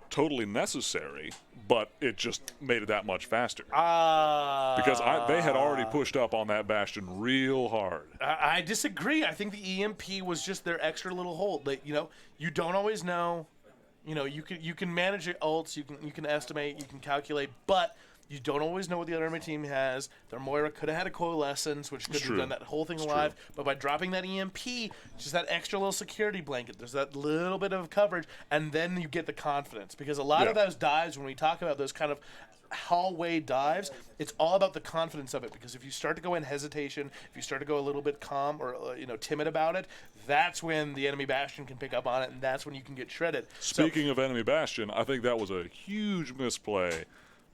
totally necessary, but it just made it that much faster. Because they had already pushed up on that Bastion real hard. I disagree. I think the EMP was just their extra little hold. Like, you know, you don't always know. You know, you can manage your ults, you can estimate, you can calculate, but you don't always know what the other enemy team has. Their Moira could have had a coalescence, which could have done that whole thing alive. But by dropping that EMP, just that extra little security blanket, there's that little bit of coverage, and then you get the confidence. Because a lot of those dives, when we talk about those kind of hallway dives, it's all about the confidence of it. Because if you start to go in hesitation, if you start to go a little bit calm or you know, timid about it, that's when the enemy Bastion can pick up on it, and that's when you can get shredded. Speaking of enemy Bastion, I think that was a huge misplay.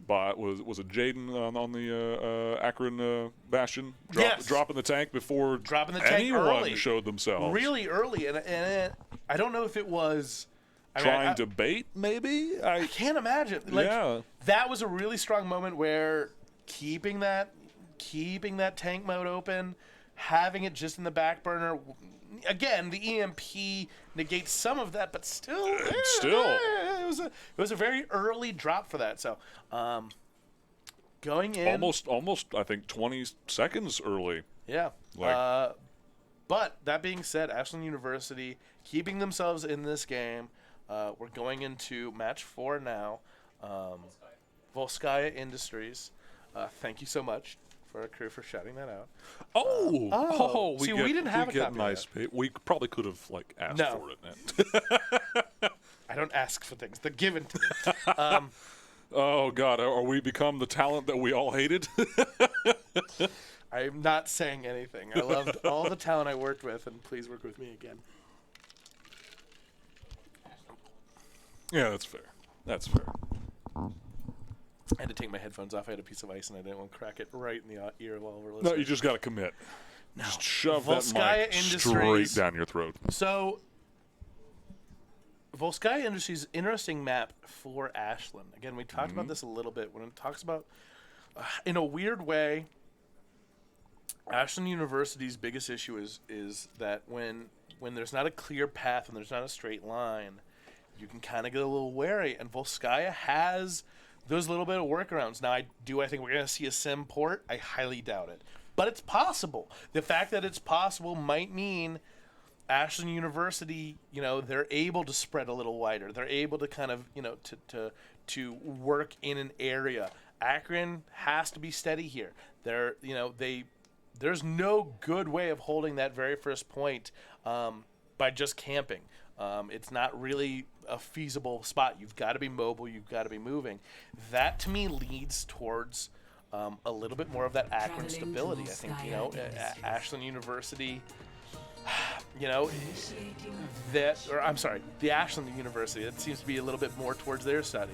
But was it Jaden on the Akron Bastion dropping the tank before anyone showed themselves? Really early, and I don't know if it was trying to bait. Maybe I can't imagine. Like, that was a really strong moment where keeping that tank mode open, having it just in the back burner. Again, the EMP negates some of that, but still, it was a very early drop for that. So, going in almost I think 20 seconds early. Yeah. But that being said, Ashland University keeping themselves in this game. We're going into match 4 now. Volskaya Industries. Thank you so much for our crew for shouting that out. We didn't have a copy of that. We probably could have asked for it. I don't ask for things; they're given to me. Oh God, are we become the talent that we all hated? I'm not saying anything. I loved all the talent I worked with, and please work with me again. Yeah, that's fair. That's fair. I had to take my headphones off. I had a piece of ice, and I didn't want to crack it right in the ear while we're listening. No, you just got to commit. No. Just shove that mic straight down your throat. So, Volskaya Industries, interesting map for Ashland. Again, we talked about this a little bit when it talks about, in a weird way, Ashland University's biggest issue is that when there's not a clear path and there's not a straight line, you can kind of get a little wary. And Volskaya has those little bit of workarounds. Now, I think we're going to see a sim port. I highly doubt it. But it's possible. The fact that it's possible might mean Ashland University, you know, they're able to spread a little wider. They're able to kind of, you know, to work in an area. Akron has to be steady here. There's no good way of holding that very first point by just camping. It's not really a feasible spot. You've got to be mobile. You've got to be moving. That, to me, leads towards a little bit more of that Akron stability. I think, you know, Ashland University, you know, the Ashland University, that seems to be a little bit more towards their study.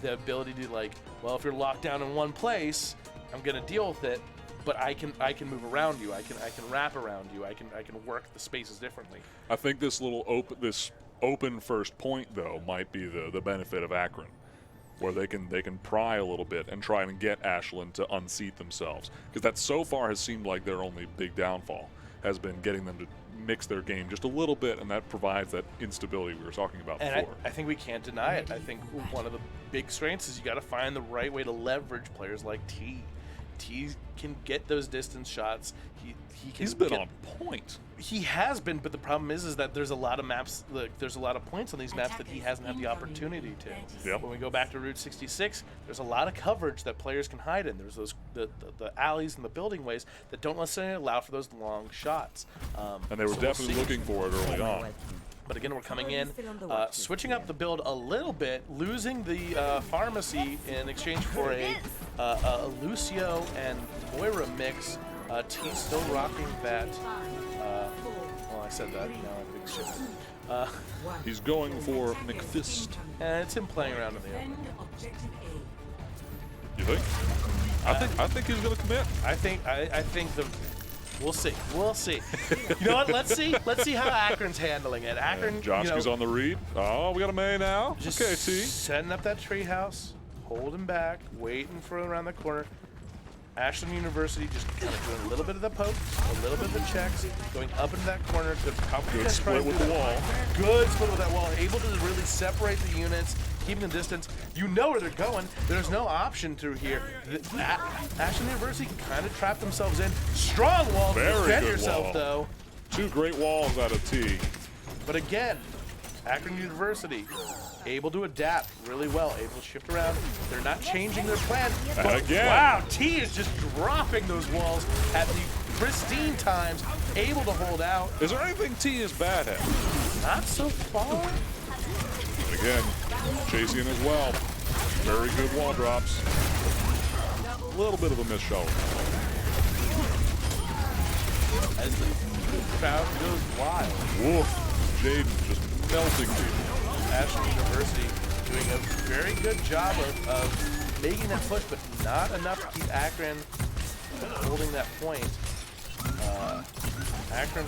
The ability to, if you're locked down in one place, I'm going to deal with it. But I can move around you. I can wrap around you. I can work the spaces differently. I think this open first point though might be the benefit of Akron, where they can pry a little bit and try and get Ashland to unseat themselves, because that so far has seemed like their only big downfall has been getting them to mix their game just a little bit, and that provides that instability we were talking about before. I think we can't deny it. I think one of the big strengths is you got to find the right way to leverage players like T. T can get those distance shots. He's been on point. He has been, but the problem is that there's a lot of maps. Look, there's a lot of points on these maps that he hasn't had the opportunity to. Yep. When we go back to Route 66, there's a lot of coverage that players can hide in. There's those the alleys and the building ways that don't necessarily allow for those long shots. And they were definitely looking for it early on. But again, we're coming in, switching up the build a little bit, losing the pharmacy in exchange for a Lucio and Moira mix. T's still rocking that. Well, I said that. Now I think shit. He's going for McFist. And it's him playing around in the open. You think? I think he's gonna commit. I think the. We'll see. We'll see. You know what? Let's see how Akron's handling it. Akron. Joshky's on the read. Oh, we got a May now. Just Okay, T. setting up that treehouse, holding back, waiting for around the corner. Ashland University just kind of doing a little bit of the poke, a little bit of the checks, going up into that corner to probably Good split with the wall. Good split with that wall, able to really separate the units, keeping the distance. You know where they're going. There's no option through here. Ashland University kind of trapped themselves in. Strong wall to Very defend good yourself, wall. though. Two great walls out of T. But again, Akron University able to adapt really well, able to shift around. They're not changing their plan. But Again. wow, T is just dropping those walls at the pristine times, able to hold out. Is there anything T is bad at? Not so far. Again, chasing as well. Very good wall drops. A little bit of a miss shoulder. As the crowd goes wild. Woof. Jaden just melting people. Ashland University doing a very good job of making that push, but not enough to keep Akron holding that point. Akron,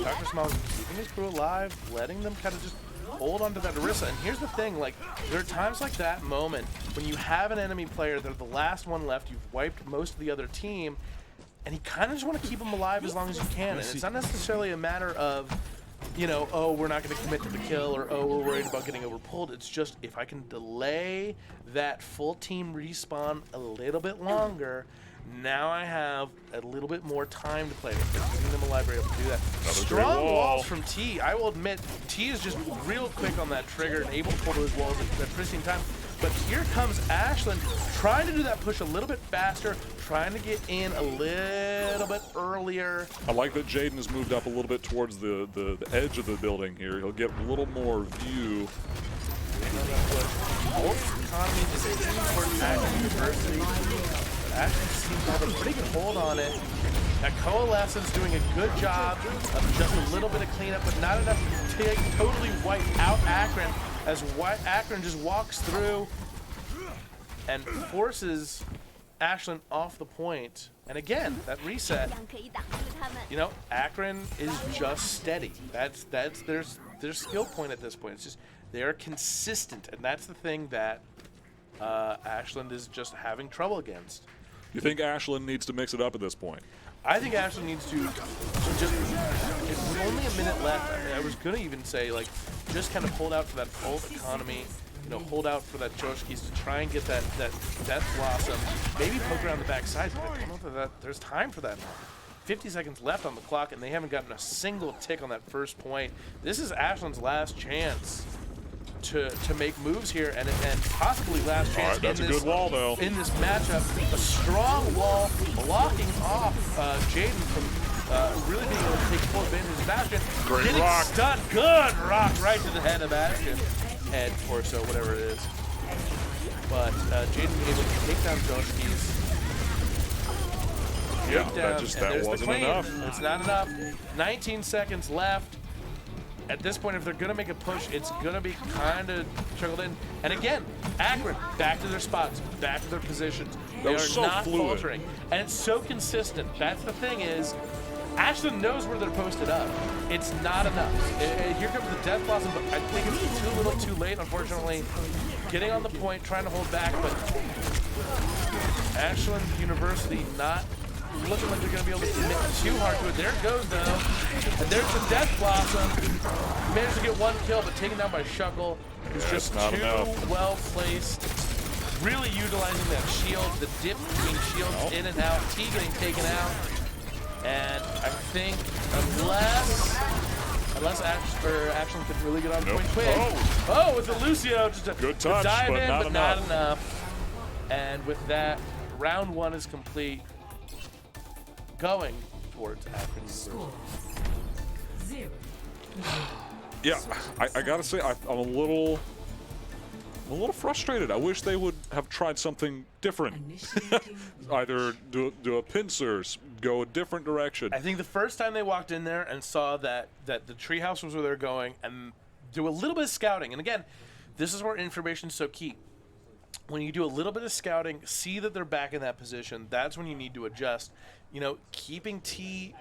Dr. Small keeping his crew alive, letting them kind of just hold on to that Orisa. And here's the thing, like, there are times like that moment when you have an enemy player, they're the last one left, you've wiped most of the other team, and you kind of just want to keep them alive as long as you can. And it's not necessarily a matter of, you know, oh, we're not going to commit to the kill, or oh, we're worried about getting overpulled. It's just, if I can delay that full team respawn a little bit longer, now I have a little bit more time to play. Keeping them alive, we're able to do that. Strong walls from T. I will admit, T is just real quick on that trigger and able to pull those walls at that pristine time. But here comes Ashland trying to do that push a little bit faster, trying to get in a little bit earlier. I like that Jaden has moved up a little bit towards the edge of the building here. He'll get a little more view. Both economy is a towards Akron University. Ashland seems to have a pretty good hold on it. That Coalescence doing a good job of just a little bit of cleanup, but not enough to totally wipe out Akron, as Akron just walks through and forces Ashland off the point. And again, that reset, you know, Akron is just steady. That's their skill point at this point. It's just they're consistent, and that's the thing that Ashland is just having trouble against. You think Ashland needs to mix it up at this point? I think Ashland needs to just, with only a minute left, I was going to even say, like, just kind of hold out for that old economy, you know, hold out for that Joshkis to try and get that Death Blossom, maybe poke around the backside, but I don't know that there's time for that now. 50 seconds left on the clock, and they haven't gotten a single tick on that first point. This is Ashland's last chance to make moves here, and possibly last chance. All right, that's a good wall, though. In this matchup, a strong wall blocking off Jaden from really being able to take full advantage of Bastion. Great Getting rock. stunned, good rock right to the head of Bastion, head, torso, whatever it is. But Jaden being able to take down Joshkis. Yeah, that wasn't enough. It's not enough. 19 seconds left. At this point, if they're going to make a push, it's going to be kind of trickled in. And again, Akron, back to their spots, back to their positions. They are so not fluid. faltering. And it's so consistent. That's the thing is, Ashland knows where they're posted up. It's not enough. Here comes the Death Blossom, but I think it's too little too late, unfortunately. Getting on the point, trying to hold back, but Ashland University not looking like they're going to be able to commit too hard to it. There it goes, though. And there's the Death Blossom. Managed to get one kill, but taken down by Shuckle. It's just not too enough. well placed. really utilizing that shield, the dip between shields in and out, T getting taken out. And I think unless Ashland could really get on point quick. Oh, with the Lucio, just a good touch, dive but in, not but enough. not enough. And with that, round 1 is complete. Going towards Akron University. 0. Yeah, I gotta say, I'm a little frustrated. I wish they would have tried something different. Either do a pincers, go a different direction. I think the first time they walked in there and saw that the treehouse was where they're going, and do a little bit of scouting. And again, this is where information is so key. When you do a little bit of scouting, see that they're back in that position. That's when you need to adjust. You know, keeping T.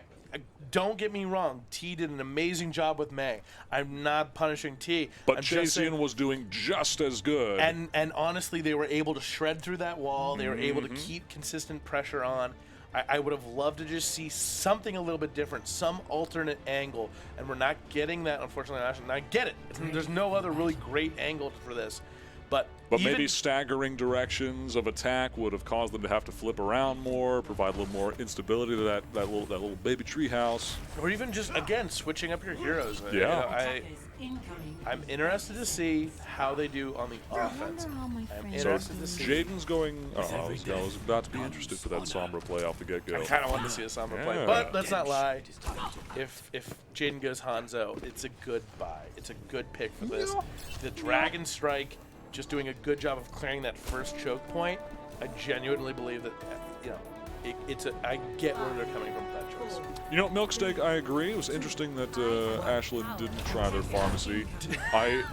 Don't get me wrong, T did an amazing job with May. I'm not punishing T. But I'm just saying- Chazian was doing just as good. And honestly, they were able to shred through that wall. They were able to keep consistent pressure on. I would have loved to just see something a little bit different, some alternate angle, and we're not getting that, unfortunately. And I get it. There's no other really great angle for this. But maybe staggering directions of attack would have caused them to have to flip around more, provide a little more instability to that little baby tree house. Or even just, again, switching up your heroes. Yeah. You know, I'm interested to see how they do on the offense. I'm interested to see. Jaden's going. I was about to be interested for that Sombra play off the get-go. I kind of want to see a Sombra play, but let's not lie. If Jaden goes Hanzo, it's a good buy. It's a good pick for this. The Dragon Strike, just doing a good job of clearing that first choke point. I genuinely believe that, you know, I get where they're coming from with that choice. You know, Milksteak, I agree. It was interesting that Ashland didn't try their pharmacy. I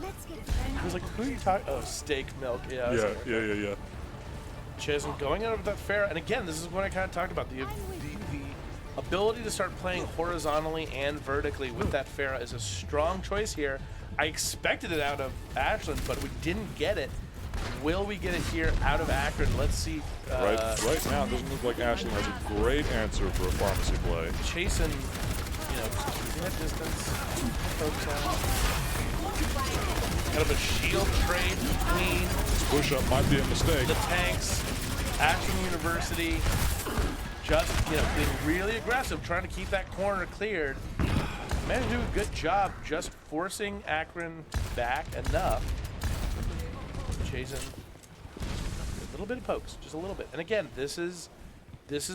was like, who are you talking? Oh, steak milk. Yeah. Yeah. Chazen going out of that fair, and again, this is what I kind of talked about. The ability to start playing horizontally and vertically with that Pharah is a strong choice here. I expected it out of Ashland, but we didn't get it. Will we get it here out of Akron? Let's see. Right now, it doesn't look like Ashland has a great answer for a pharmacy play. Chasing, you know, keeping that distance. Focus on. Kind of a shield trade between This push-up might be a mistake. the tanks. Ashland University just, you know, being really aggressive, trying to keep that corner cleared. Managed to do a good job just forcing Akron back enough. Chasing a little bit of pokes, just a little bit. And again, this is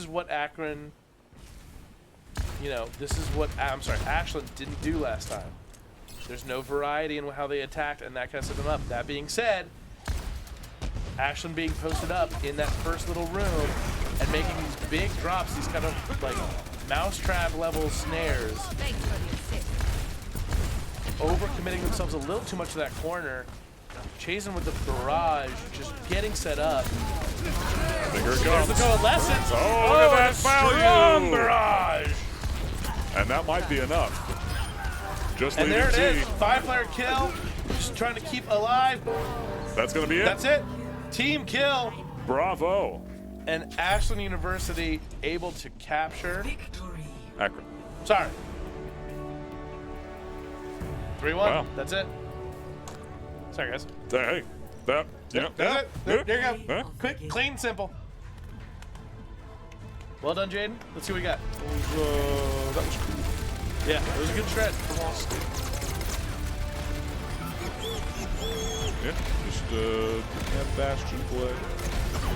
what Akron, you know, this is what Ashland didn't do last time. There's no variety in how they attacked, and that kind of set them up. That being said, Ashland being posted up in that first little room and making these big drops, these kind of like mousetrap level snares, overcommitting themselves a little too much to that corner. Chasing with the barrage, just getting set up. Here it There's comes. the coalescence. Oh, look at that strong value. barrage. And that might be enough. Just And leaving there it T. is. 5-player kill. Just trying to keep alive. That's going to be it. That's it. Team kill. Bravo. And Ashland University able to capture. Akron. Sorry. 3-1. Wow. That's it. Sorry, guys. Hey, that. Yeah. That's it. There you go. Yeah. Quick, clean, simple. Well done, Jaden. Let's see what we got. That was cool. Yeah, it was a good shred from Wall Street. Yeah, just that Bastion play.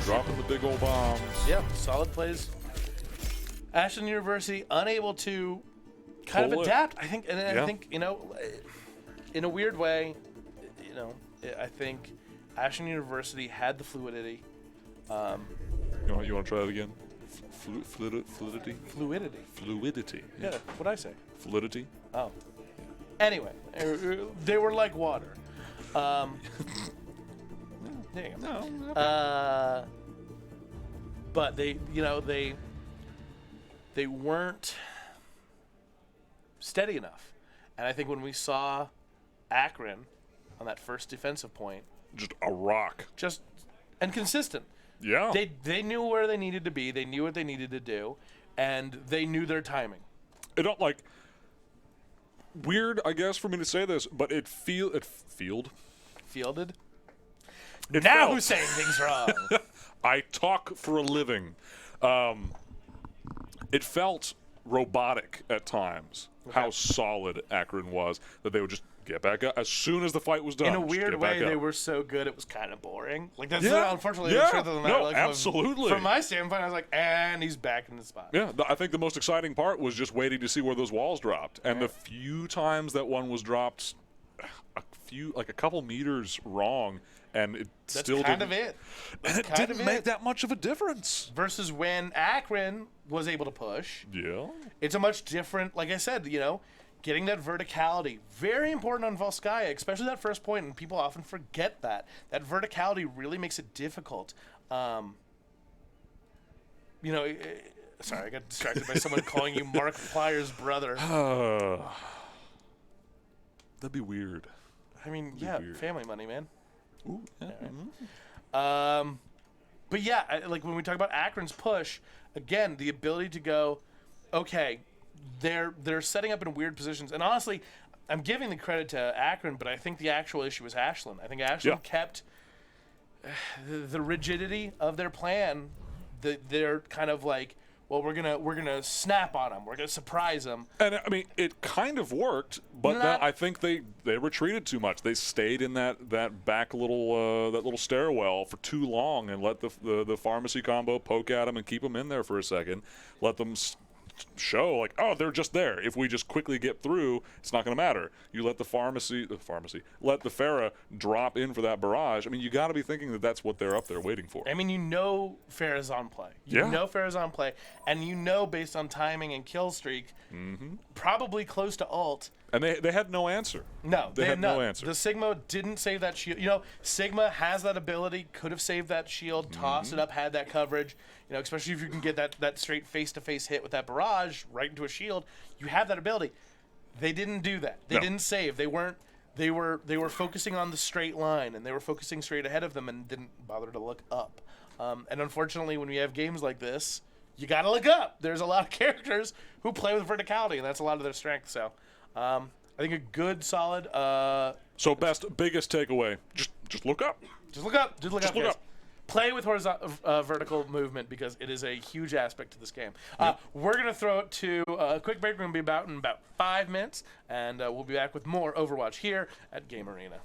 Dropping the big old bombs. Yeah, solid plays. Ashland University unable to kind Pull of it. adapt. I think, and Yeah. I think, you know, in a weird way, you know, I think Ashland University had the fluidity. You want to try that again? Fluidity? Fluidity. Fluidity. Yeah, what'd I say? Fluidity. Oh. Anyway, they were like water. There you go. No. But they, you know, they weren't steady enough. And I think when we saw Akron on that first defensive point, Just a rock. and consistent. Yeah. They knew where they needed to be. They knew what they needed to do, and they knew their timing. It don't like weird, I guess, for me to say this, but it fielded. Fielded. Now who's saying things wrong? I talk for a living. It felt robotic at times how solid Akron was, that they would just get back up as soon as the fight was done. In a just weird get back way, they up. were so good it was kind of boring. Like that's Yeah, unfortunately yeah, the truth of the matter. no, Like, absolutely. From my standpoint, I was like, and he's back in the spot. Yeah, I think the most exciting part was just waiting to see where those walls dropped. And the few times that one was dropped a couple meters wrong, and it That's still kind didn't, of it. and it kind didn't of make it. that much of a difference. Versus when Akron was able to push. Yeah. It's a much different, like I said, getting that verticality. Very important on Volskaya, especially that first point, and people often forget that. That verticality really makes it difficult. Sorry, I got distracted by someone calling you Mark Plyer's brother. That'd be weird. I mean, weird. family money, man. Ooh, yeah. But yeah, like when we talk about Akron's push, again, the ability to go, okay, they're setting up in weird positions. And honestly, I'm giving the credit to Akron, but I think the actual issue was Ashland. I think Ashland kept the rigidity of their plan. They're kind of like, well, we're gonna snap on them. We're gonna surprise them. And I mean, it kind of worked, but then I think they retreated too much. They stayed in that back little stairwell for too long and let the pharmacy combo poke at them and keep them in there for a second. Let them show like, oh, they're just there. If we just quickly get through, it's not going to matter. You let the Farah drop in for that barrage. I mean, you got to be thinking that that's what they're up there waiting for. I mean, Farah's on play. Farah's on play, and based on timing and kill streak, probably close to ult. And they had no answer. No, they had no answer. The Sigma didn't save that shield. Sigma has that ability, could have saved that shield, tossed it up, had that coverage. Especially if you can get that straight face-to-face hit with that barrage right into a shield, you have that ability. They didn't do that. They didn't save. They weren't. They were focusing on the straight line, and they were focusing straight ahead of them, and didn't bother to look up. And unfortunately, when we have games like this, you got to look up. There's a lot of characters who play with verticality, and that's a lot of their strength. So. I think a good, solid. So biggest takeaway: just look up. Just look up. Just look look guys. up. Play with horizontal, vertical movement because it is a huge aspect to this game. We're gonna throw it to a quick break. We're gonna be in about 5 minutes, and we'll be back with more Overwatch here at Game Arena.